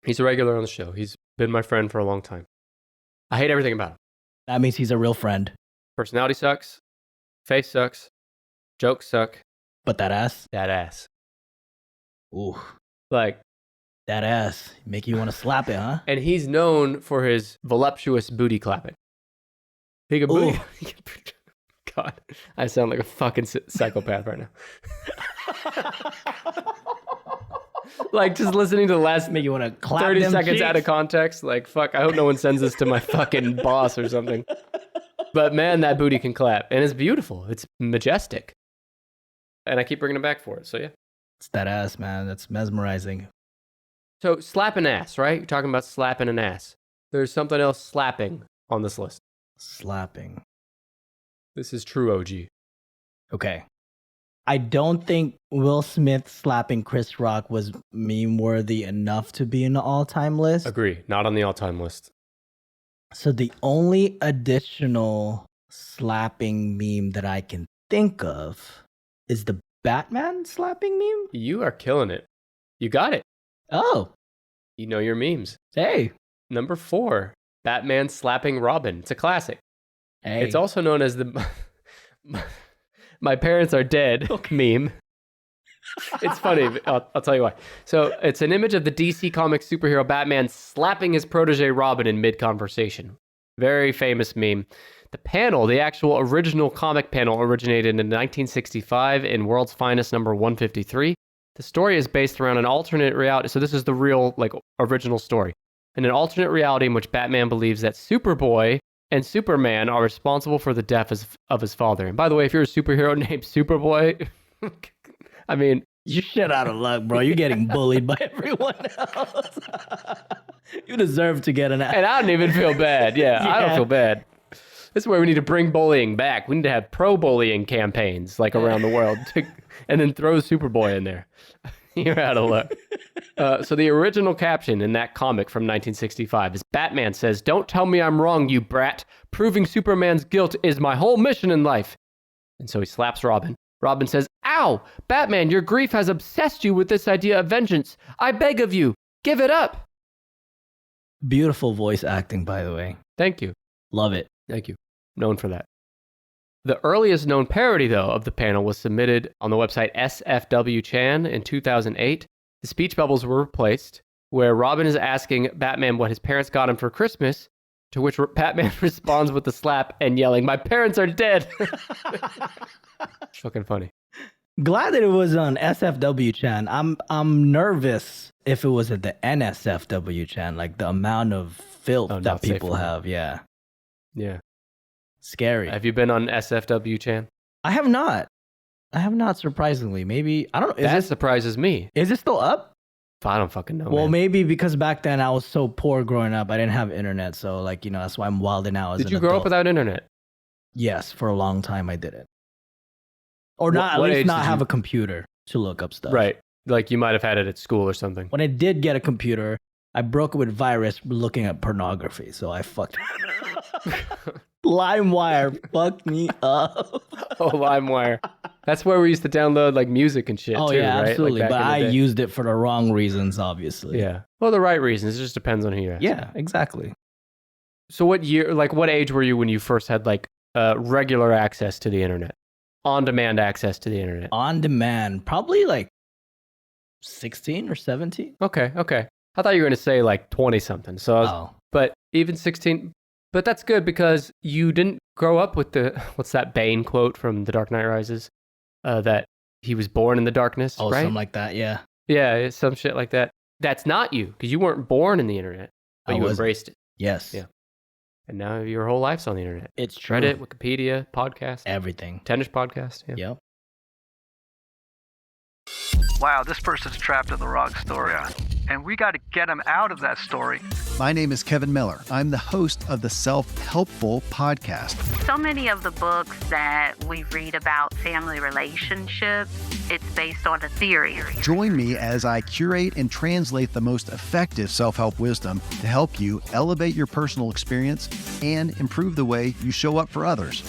He's a regular on the show. He's been my friend for a long time. I hate everything about him. That means he's a real friend. Personality sucks. Face sucks. Jokes suck. But that ass? That ass. Ooh. Like, that ass. Make you want to slap it, huh? and he's known for his voluptuous booty clapping. He can booty. God, I sound like a fucking psychopath right now. Like, just listening to the last Make you want to clap 30 them seconds cheeks. out of context. Like, fuck, I hope no one sends this to my fucking boss or something. But man, that booty can clap. And it's beautiful. It's majestic. And I keep bringing it back for it. So, yeah. It's that ass, man. That's mesmerizing. So, slapping ass, right? You're talking about slapping an ass. There's something else slapping on this list. Slapping. This is true OG. Okay. I don't think Will Smith slapping Chris Rock was meme worthy enough to be in the all-time list. Agree. Not on the all-time list. So the only additional slapping meme that I can think of is the Batman slapping meme. You are killing it. You got it. Oh. You know your memes. Hey. Number 4, Batman slapping Robin. It's a classic. Hey. It's also known as the my parents are dead meme. It's funny. I'll tell you why. So it's an image of the DC Comics superhero Batman slapping his protege Robin in mid-conversation. Very famous meme. The panel, the actual original comic panel, originated in 1965 in World's Finest number 153. The story is based around an alternate reality. So this is the real, original story. In an alternate reality in which Batman believes that Superboy and Superman are responsible for the death of his father. And by the way, if you're a superhero named Superboy, I mean, You're shit out of luck, bro. You're getting bullied by everyone else. You deserve to get an ass. And I don't even feel bad. Yeah, I don't feel bad. This is where we need to bring bullying back. We need to have pro-bullying campaigns like around the world, and then throw Superboy in there. You're out of luck. So the original caption in that comic from 1965 is Batman says, "Don't tell me I'm wrong, you brat. Proving Superman's guilt is my whole mission in life." And so he slaps Robin. Robin says, "Ow, Batman, your grief has obsessed you with this idea of vengeance. I beg of you, give it up." Beautiful voice acting, by the way. Thank you. Love it. Thank you. Known for that. The earliest known parody, though, of the panel was submitted on the website SFW-chan in 2008. The speech bubbles were replaced, where Robin is asking Batman what his parents got him for Christmas, to which Batman responds with a slap and yelling, "My parents are dead." Fucking funny. Glad that it was on SFW-chan. I'm nervous if it was at the NSFW-chan, like the amount of filth that people have. Yeah. Yeah. Scary. Have you been on SFW-chan? I have not. Surprisingly. Maybe, I don't know. That surprises me. Is it still up? I don't fucking know. Well, man. Maybe because back then I was so poor growing up. I didn't have internet. So, like, that's why I'm wilding out as an Did you grow up without internet? Yes. For a long time, I didn't. Or not, at least not have a computer to look up stuff. Right. Like you might have had it at school or something. When I did get a computer, I broke it with virus looking at pornography. So I fucked Limewire fucked me up. Oh, Limewire. That's where we used to download like music and shit too, yeah, right? absolutely. Like, but I used it for the wrong reasons, obviously. Yeah. Well, the right reasons. It just depends on who you ask. Yeah, exactly. So what year, like what age were you when you first had like regular access to the internet? On-demand access to the internet? On demand. Probably like 16 or 17. Okay. I thought you were going to say like 20-something. So but even 16... But that's good because you didn't grow up with what's that Bane quote from The Dark Knight Rises? That he was born in the darkness, right? Something like that, yeah. Yeah, some shit like that. That's not you because you weren't born in the internet, but you embraced it. Yes. Yeah. And now your whole life's on the internet. It's true. Reddit, Wikipedia, podcast. Everything. Tennis podcast. Yeah. Yep. Wow, this person's trapped in the wrong story. And we got to get him out of that story. My name is Kevin Miller. I'm the host of the Self-Helpful podcast. So many of the books that we read about family relationships, it's based on a theory. Join me as I curate and translate the most effective self-help wisdom to help you elevate your personal experience and improve the way you show up for others.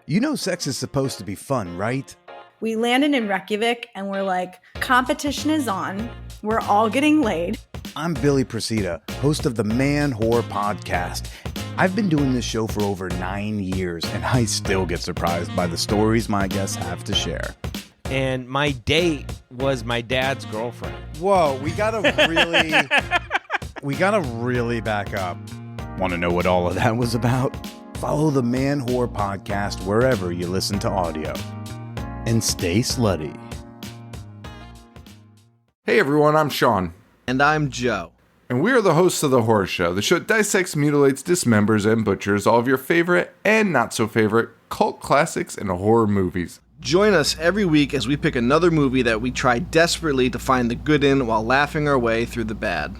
You know sex is supposed to be fun, right? We landed in Reykjavik and we're like, competition is on. We're all getting laid. I'm Billy Procida, host of the Man Whore podcast. I've been doing this show for over 9 years, and I still get surprised by the stories my guests have to share. And my date was my dad's girlfriend. Whoa, we gotta really back up. Want to know what all of that was about? Follow the Man Whore podcast wherever you listen to audio. And stay slutty. Hey everyone, I'm Sean. And I'm Joe. And we are the hosts of The Horror Show, the show that dissects, mutilates, dismembers, and butchers all of your favorite and not so favorite cult classics and horror movies. Join us every week as we pick another movie that we try desperately to find the good in while laughing our way through the bad.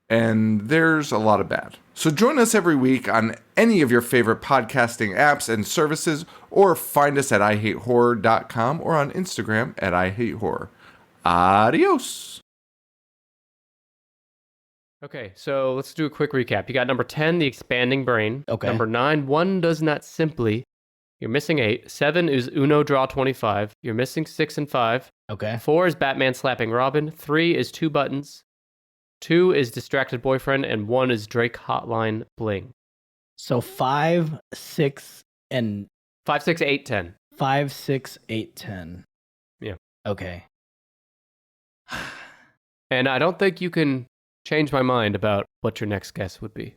And there's a lot of bad. So join us every week on any of your favorite podcasting apps and services, or find us at IHateHorror.com or on Instagram at IHateHorror. Adios. Okay, so let's do a quick recap. You got number 10, The Expanding Brain. Okay. Number 9, One Does Not Simply. You're missing 8. 7 is Uno Draw 25. You're missing 6 and 5. Okay. 4 is Batman Slapping Robin. 3 is Two Buttons. 2 is Distracted Boyfriend, and 1 is Drake Hotline Bling. So 5, 6, and 5, 6, 8, 10. 5, 6, 8, 10. Yeah. Okay. And I don't think you can change my mind about what your next guess would be.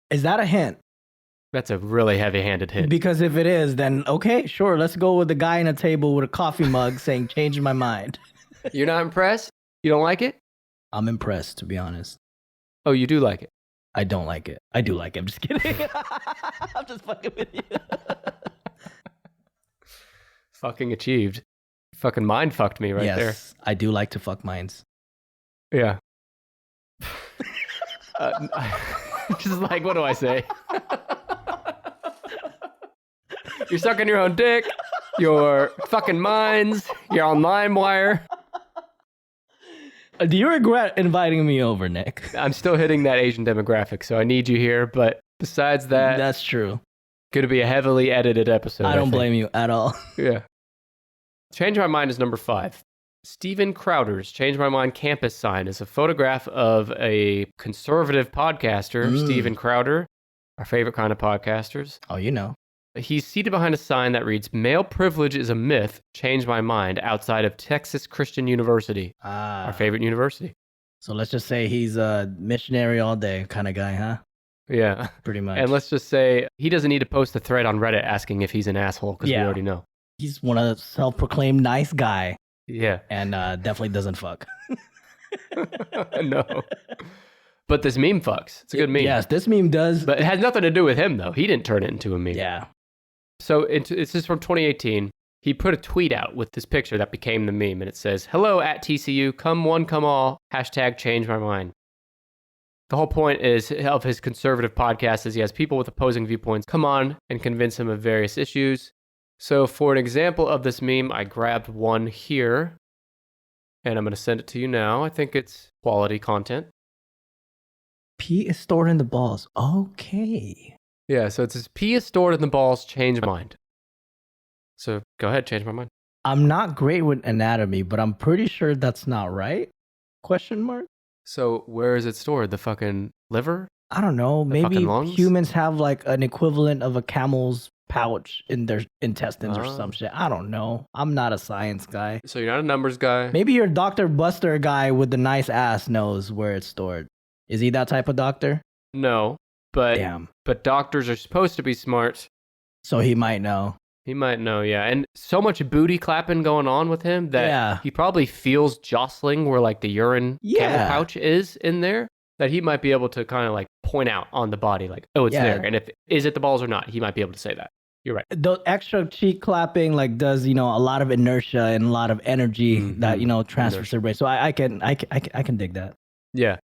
Is that a hint? That's a really heavy-handed hint. Because if it is, then okay, sure. Let's go with the guy in a table with a coffee mug saying, change my mind. You're not impressed? You don't like it? I'm impressed, to be honest. Oh, you do like it? I don't like it. I do like it. I'm just kidding. I'm just fucking with you. Fucking achieved. Fucking mind fucked me right there. Yes, I do like to fuck minds. Yeah. Just like, what do I say? You're sucking your own dick. You're fucking minds. You're on Limewire. Do you regret inviting me over, Nick? I'm still hitting that Asian demographic, so I need you here. But besides that, that's true. Going to be a heavily edited episode. I don't blame you at all. Yeah. Change My Mind is number 5. Steven Crowder's Change My Mind campus sign is a photograph of a conservative podcaster, Steven Crowder, our favorite kind of podcasters. Oh, you know. He's seated behind a sign that reads, "Male privilege is a myth, change my mind," outside of Texas Christian University, our favorite university. So let's just say he's a missionary all day kind of guy, huh? Yeah. Pretty much. And let's just say he doesn't need to post a thread on Reddit asking if he's an asshole, because we already know. He's one of the self-proclaimed nice guy. Yeah. And definitely doesn't fuck. No. But this meme fucks. It's a good meme. Yes, this meme does. But it has nothing to do with him, though. He didn't turn it into a meme. Yeah. So it's just from 2018. He put a tweet out with this picture that became the meme, and it says, "Hello at TCU, come one, come all, hashtag change my mind." The whole point of his conservative podcast is he has people with opposing viewpoints come on and convince him of various issues. So for an example of this meme, I grabbed one here, and I'm going to send it to you now. I think it's quality content. Pee is stored in the balls. Okay. Yeah, so it says, "Pee is stored in the balls, change my mind." So go ahead, change my mind. I'm not great with anatomy, but I'm pretty sure that's not right. Question mark? So where is it stored? The fucking liver? I don't know. Maybe humans have like an equivalent of a camel's pouch in their intestines or some shit. I don't know. I'm not a science guy. So you're not a numbers guy? Maybe your Dr. Buster guy with the nice ass knows where it's stored. Is he that type of doctor? No, but Damn. But doctors are supposed to be smart. So he might know. He might know, yeah. And so much booty clapping going on with him that he probably feels jostling where like the urine camel pouch is in there, that he might be able to kind of like point out on the body like, oh, it's there. And if is it the balls or not, he might be able to say that. You're right. The extra cheek clapping like does, a lot of inertia and a lot of energy that, transfers to the brain. So I can dig that. Yeah.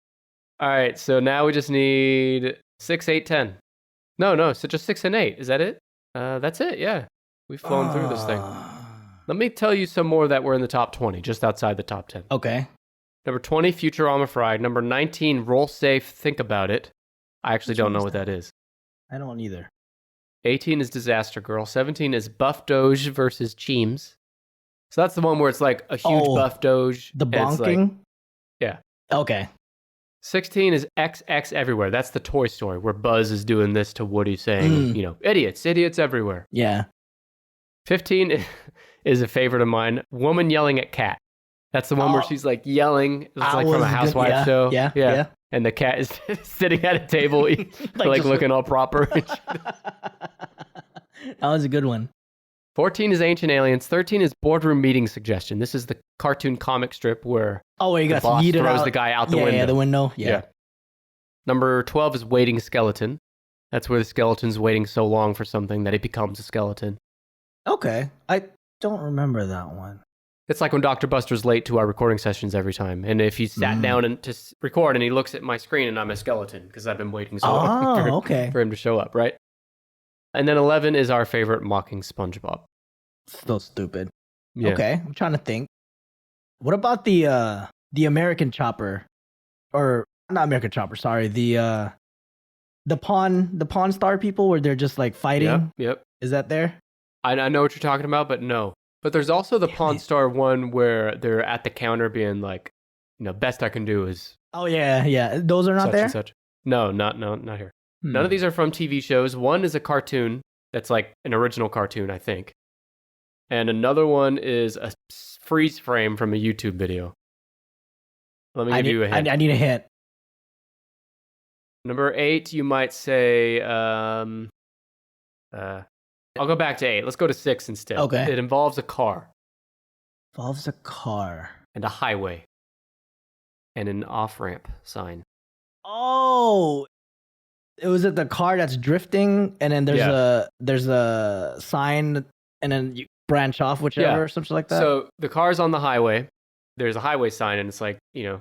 All right. So now we just need 6, 8, 10. No. So just 6 and 8. Is that it? That's it. Yeah. We've flown through this thing. Let me tell you some more that were in the top 20, just outside the top 10. Okay. Number 20, Futurama Fried. Number 19, Roll Safe, Think About It. I actually don't know what that is. I don't either. 18 is Disaster Girl. 17 is Buff Doge versus Cheems. So that's the one where it's like a huge Buff Doge. The bonking? Yeah. Okay. 16 is XX Everywhere. That's the Toy Story where Buzz is doing this to Woody saying, idiots everywhere. Yeah. 15 is a favorite of mine, Woman Yelling at Cat. That's the one where she's like yelling. It's like from a housewife show. Yeah. And the cat is sitting at a table, like looking all proper. That was a good one. 14 is Ancient Aliens. 13 is Boardroom Meeting Suggestion. This is the cartoon comic strip where the boss yeeted throws out. the guy out the window. Yeah, the window. Yeah. Number 12 is Waiting Skeleton. That's where the skeleton's waiting so long for something that it becomes a skeleton. Okay. I don't remember that one. It's like when Dr. Buster's late to our recording sessions every time. And if he sat down to record and he looks at my screen and I'm a skeleton because I've been waiting so long for him to show up, right? And then 11 is our favorite, Mocking SpongeBob. So stupid. Yeah. Okay, I'm trying to think. What about the American Chopper? Or not American Chopper, sorry. The Pawn Star people where they're just like fighting? Yep. Is that there? I know what you're talking about, but no. But there's also the Pawn Star one where they're at the counter being like, best I can do is... Oh, yeah. Those are not such there? And such. No, not here. None of these are from TV shows. One is a cartoon that's like an original cartoon, I think. And another one is a freeze frame from a YouTube video. Let me give you a hint. I need a hint. Number 8, you might say... I'll go back to 8. Let's go to 6 instead. Okay. It involves a car. Involves a car. And a highway. And an off-ramp sign. Oh! Was it the car that's drifting and then there's a sign and then branch off, whichever, or something like that. So the car's on the highway. There's a highway sign, and it's like, and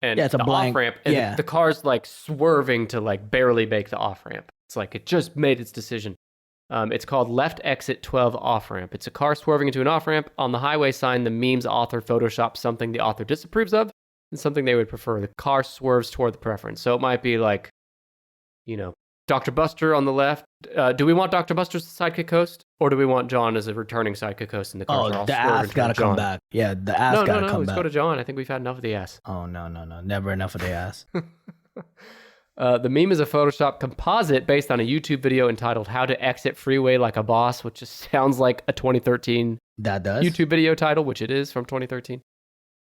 it's a the blank off-ramp, and the car's like swerving to like barely make the off-ramp. It's like it just made its decision. It's called Left Exit 12 Off-Ramp. It's a car swerving into an off-ramp. On the highway sign, the meme's author photoshopped something the author disapproves of and something they would prefer. The car swerves toward the preference. So it might be like, Dr. Buster on the left. Do we want Dr. Buster as the sidekick host? Or do we want John as a returning sidekick host in the car? Oh, the ass gotta come back. Yeah, the ass gotta come back. Let's go to John. I think we've had enough of the ass. Oh, no. Never enough of the ass. The meme is a Photoshop composite based on a YouTube video entitled How to Exit Freeway Like a Boss, which just sounds like a 2013 YouTube video title, which it is from 2013.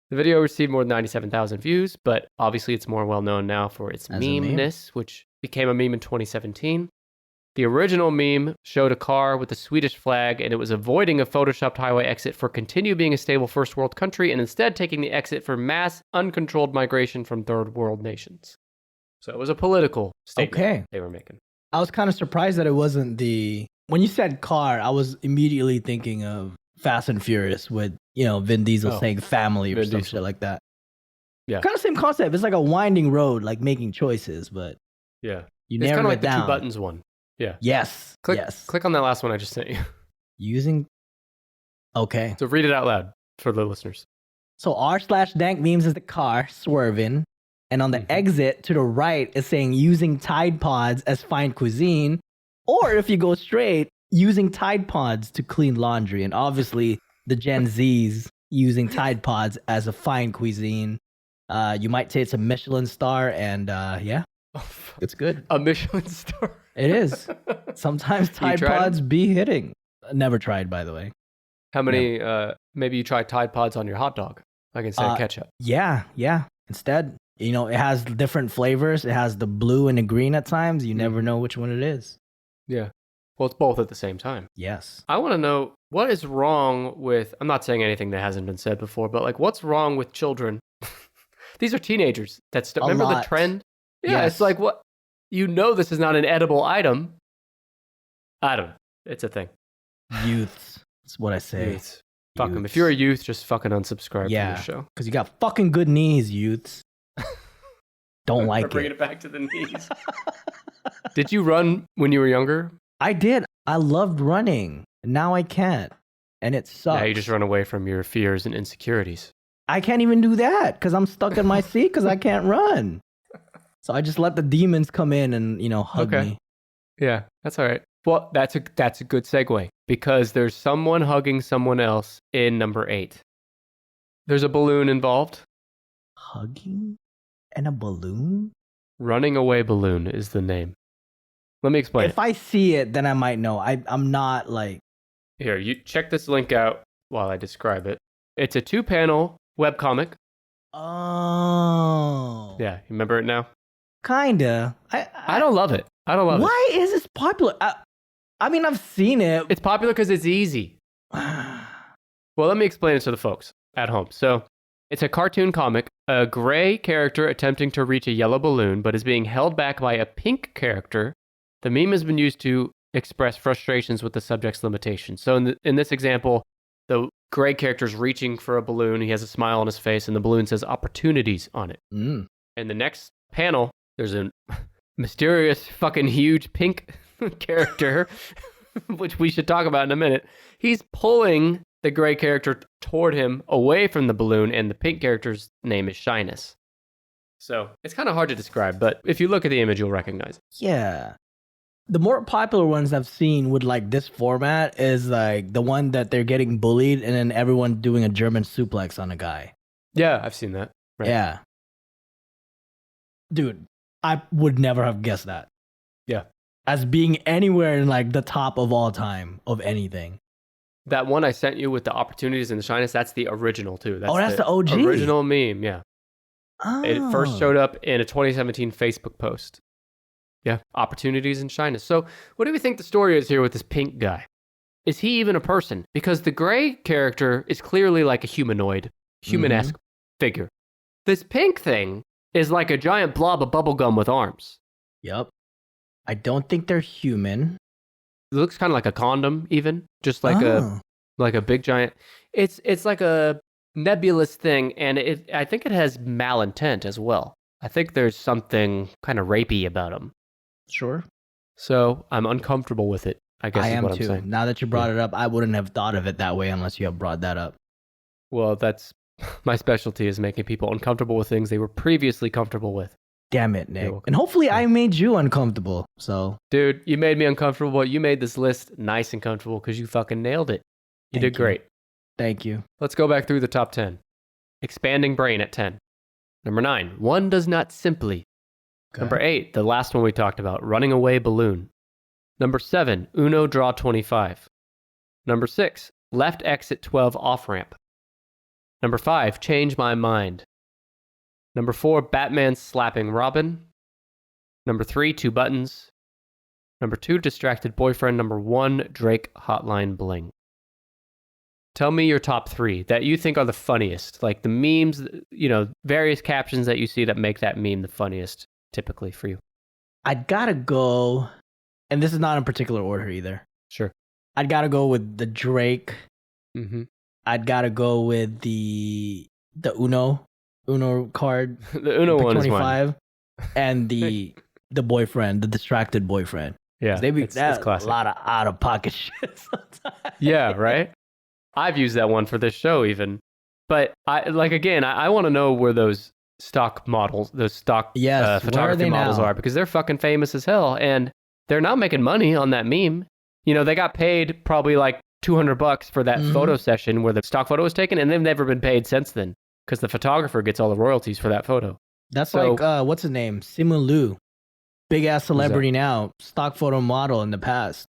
The video received more than 97,000 views, but obviously it's more well-known now for its meme-ness, which became a meme in 2017. The original meme showed a car with a Swedish flag, and it was avoiding a photoshopped highway exit for continue being a stable first world country and instead taking the exit for mass, uncontrolled migration from third world nations. So it was a political statement they were making. I was kind of surprised that it wasn't when you said car, I was immediately thinking of Fast and Furious with, Vin Diesel saying family or some shit like that. Yeah. Kind of same concept. It's like a winding road, like making choices, but yeah, you it's narrowed kind of like it down. the two buttons one. Yeah. Yes. Click on that last one I just sent you. Okay. So read it out loud for the listeners. So r/dank memes is the car swerving. And on the exit to the right is saying using Tide Pods as fine cuisine. Or if you go straight, using Tide Pods to clean laundry. And obviously the Gen Zs using Tide Pods as a fine cuisine. You might say it's a Michelin star and it's good. A Michelin star? It is. Sometimes Tide Pods be hitting. Never tried, by the way. How many, maybe you try Tide Pods on your hot dog, like instead of ketchup? Yeah. Instead, it has different flavors. It has the blue and the green at times. You never know which one it is. Yeah. Well, it's both at the same time. Yes. I want to know what is wrong with, I'm not saying anything that hasn't been said before, but like what's wrong with children? These are teenagers. Remember the trend? Yeah, It's like what? This is not an edible item. I don't know. It's a thing. Youths. That's what I say. Youths. Fuck them. If you're a youth, just fucking unsubscribe from the show. Because you got fucking good knees, youths. Don't like it. Bringing it back to the knees. Did you run when you were younger? I did. I loved running. Now I can't. And it sucks. Now you just run away from your fears and insecurities. I can't even do that because I'm stuck in my seat because I can't run. So I just let the demons come in and, hug me. Yeah, that's all right. Well, that's a good segue because there's someone hugging someone else in number 8. There's a balloon involved. Hugging? And a balloon? Running Away Balloon is the name. Let me explain. If I see it, then I might know. I'm not like... Here, you check this link out while I describe it. It's a 2-panel webcomic. Oh. Yeah, you remember it now? Kinda. I don't love it. Why is this popular? I mean, I've seen it. It's popular because it's easy. Well, let me explain it to the folks at home. So, it's a cartoon comic, a gray character attempting to reach a yellow balloon, but is being held back by a pink character. The meme has been used to express frustrations with the subject's limitations. So in this example, the gray character is reaching for a balloon. He has a smile on his face, and the balloon says opportunities on it. Mm. And the next panel, there's a mysterious fucking huge pink character, which we should talk about in a minute. He's pulling the gray character toward him away from the balloon, and the pink character's name is Shyness. So it's kind of hard to describe, but if you look at the image, you'll recognize it. Yeah. The more popular ones I've seen with like this format is like the one that they're getting bullied and then everyone doing a German suplex on a guy. Yeah, I've seen that. Right. Yeah. Dude, I would never have guessed that. Yeah. As being anywhere in like the top of all time of anything. That one I sent you with the opportunities and the shyness, that's the original too. That's the OG. Original meme, yeah. Oh. It first showed up in a 2017 Facebook post. Yeah, opportunities and shyness. So what do we think the story is here with this pink guy? Is he even a person? Because the gray character is clearly like a humanoid, human-esque figure. This pink thing is like a giant blob of bubblegum with arms. Yep. I don't think they're human. It looks kind of like a condom even, just like Like a big giant. It's like a nebulous thing, and I think it has malintent as well. I think there's something kind of rapey about them. Sure. So I'm uncomfortable with it, I guess. I is am what too. I'm saying. Now that you brought it up, I wouldn't have thought of it that way unless you have brought that up. Well, that's my specialty, is making people uncomfortable with things they were previously comfortable with. Damn it, Nick. And hopefully I made you uncomfortable. So, dude, you made me uncomfortable. You made this list nice and comfortable because you fucking nailed it. You did great. Thank you. Let's go back through the top 10. Expanding brain at 10. Number 9, one does not simply. Okay. Number 8, the last one we talked about, running away balloon. Number 7, Uno draw 25. Number 6, left exit 12 off ramp. Number 5, change my mind. Number 4, Batman slapping Robin. Number 3, 2 buttons. Number 2, distracted boyfriend. Number 1, Drake hotline bling. Tell me your top 3 that you think are the funniest, like the memes, various captions that you see that make that meme the funniest typically for you. I'd gotta go, and this is not in particular order either. Sure. I'd gotta go with the Drake. Mm-hmm. I'd gotta go with the Uno card. The Uno one 25, is one. And the boyfriend, the distracted boyfriend. Yeah, it's classic. A lot of out of pocket shit sometimes. Yeah, right. I've used that one for this show even, but I want to know where those stock models, those stock photography models are, because they're fucking famous as hell, and they're not making money on that meme. They got paid probably like $200 for that photo session where the stock photo was taken, and they've never been paid since then because the photographer gets all the royalties for that photo. That's like what's his name, Simu Liu, big ass celebrity now, stock photo model in the past.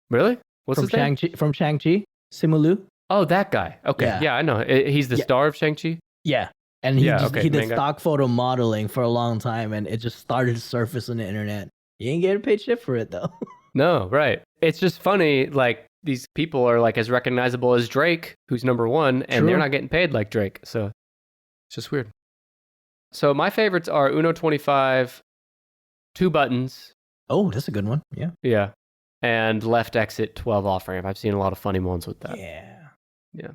Really? What's his name? From Shang-Chi, Simu Liu. Oh, that guy. Okay, yeah I know. He's the star of Shang-Chi. Yeah. And he did stock photo modeling for a long time, and it just started to surface on the internet. You ain't getting paid shit for it, though. No, right. It's just funny, like, these people are, like, as recognizable as Drake, who's number 1, and they're not getting paid like Drake, so it's just weird. So my favorites are Uno 25, 2 buttons. Oh, that's a good one, yeah. Yeah, and left exit 12 off ramp. I've seen a lot of funny ones with that. Yeah.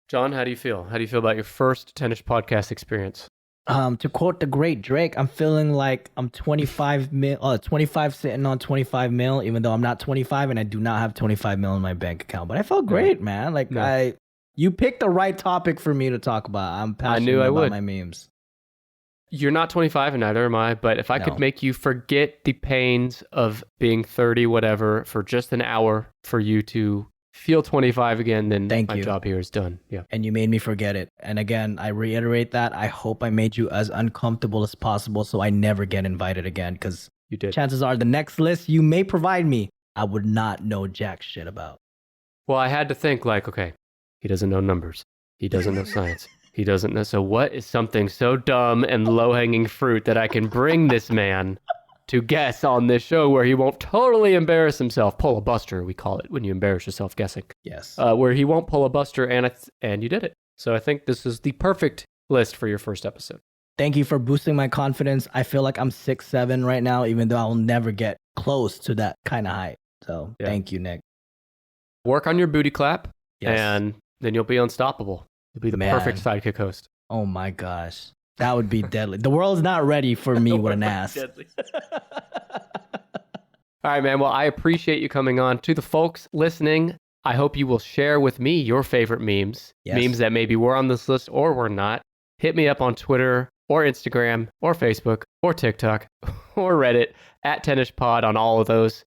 John, how do you feel? How do you feel about your first Tennis podcast experience? To quote the great Drake, I'm feeling like I'm 25 sitting on 25 mil, even though I'm not 25 and I do not have 25 mil in my bank account. But I felt great, man. Like you picked the right topic for me to talk about. I'm passionate about my memes. You're not 25 and neither am I, but if I could make you forget the pains of being 30 whatever for just an hour for you to feel 25 again, then my job here is done. Yeah. And you made me forget it. And again, I reiterate that. I hope I made you as uncomfortable as possible so I never get invited again, because you did. Chances are the next list you may provide me, I would not know jack shit about. Well, I had to think like, okay, he doesn't know numbers. He doesn't know science. He doesn't know. So what is something so dumb and low-hanging fruit that I can bring this man to guess on this show where he won't totally embarrass himself? Pull a buster, we call it, when you embarrass yourself guessing. Yes. Where he won't pull a buster, and you did it. So I think this is the perfect list for your first episode. Thank you for boosting my confidence. I feel like I'm 6'7" right now, even though I'll never get close to that kind of height. So thank you, Nick. Work on your booty clap, and then you'll be unstoppable. You'll be the perfect sidekick host. Oh my gosh. That would be deadly. The world's not ready for me with an ass. All right, man. Well, I appreciate you coming on. To the folks listening, I hope you will share with me your favorite memes. Memes that maybe were on this list or were not. Hit me up on Twitter or Instagram or Facebook or TikTok or Reddit at TennishPod on all of those.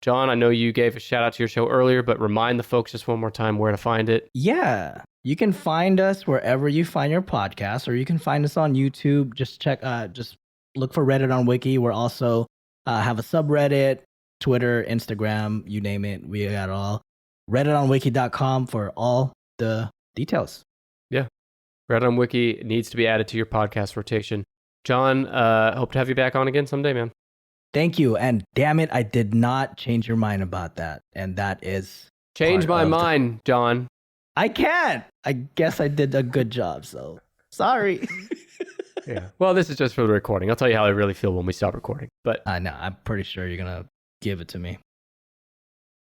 John, I know you gave a shout out to your show earlier, but remind the folks just one more time where to find it. Yeah. You can find us wherever you find your podcast, or you can find us on YouTube. Just just look for Reddit on Wiki. We're also have a subreddit, Twitter, Instagram, you name it. We got it all. RedditOnWiki.com for all the details. Yeah. Reddit on Wiki needs to be added to your podcast rotation. John, hope to have you back on again someday, man. Thank you. And damn it, I did not change your mind about that. And that is... Change my mind, John. I can't. I guess I did a good job, so sorry. Yeah. Well, this is just for the recording. I'll tell you how I really feel when we stop recording. But I know. I'm pretty sure you're going to give it to me.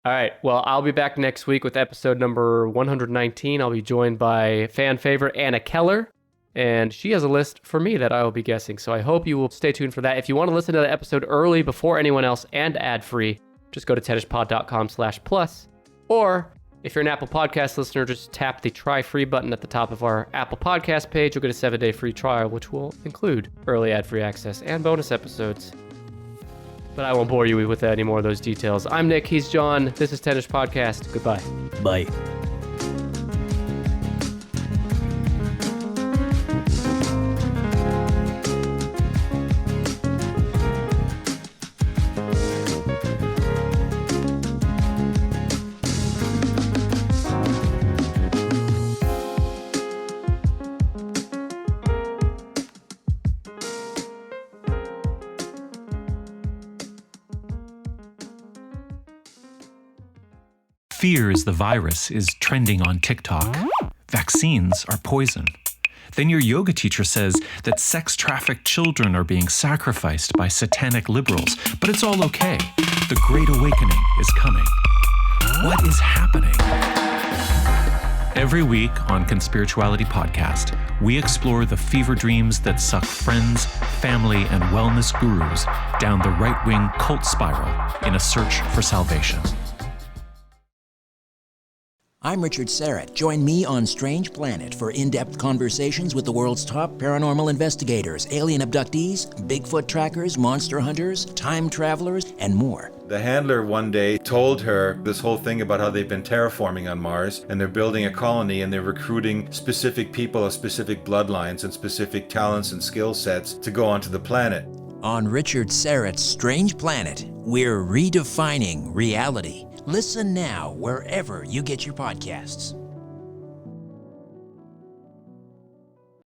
All right. Well, I'll be back next week with episode number 119. I'll be joined by fan favorite Anna Keller, and she has a list for me that I will be guessing. So I hope you will stay tuned for that. If you want to listen to the episode early before anyone else and ad-free, just go to tennishpod.com/plus. Or if you're an Apple Podcast listener, just tap the try free button at the top of our Apple Podcast page. You'll get a 7-day free trial, which will include early ad-free access and bonus episodes. But I won't bore you with any more of those details. I'm Nick, he's John. This is Tennis Podcast. Goodbye. Bye. Fear is the virus is trending on TikTok. Vaccines are poison. Then your yoga teacher says that sex-trafficked children are being sacrificed by satanic liberals, but it's all okay. The Great Awakening is coming. What is happening? Every week on Conspirituality Podcast, we explore the fever dreams that suck friends, family, and wellness gurus down the right-wing cult spiral in a search for salvation. I'm Richard Serrett. Join me on Strange Planet for in-depth conversations with the world's top paranormal investigators, alien abductees, Bigfoot trackers, monster hunters, time travelers, and more. The handler one day told her this whole thing about how they've been terraforming on Mars and they're building a colony and they're recruiting specific people of specific bloodlines and specific talents and skill sets to go onto the planet. On Richard Serrett's Strange Planet, we're redefining reality. Listen now wherever you get your podcasts.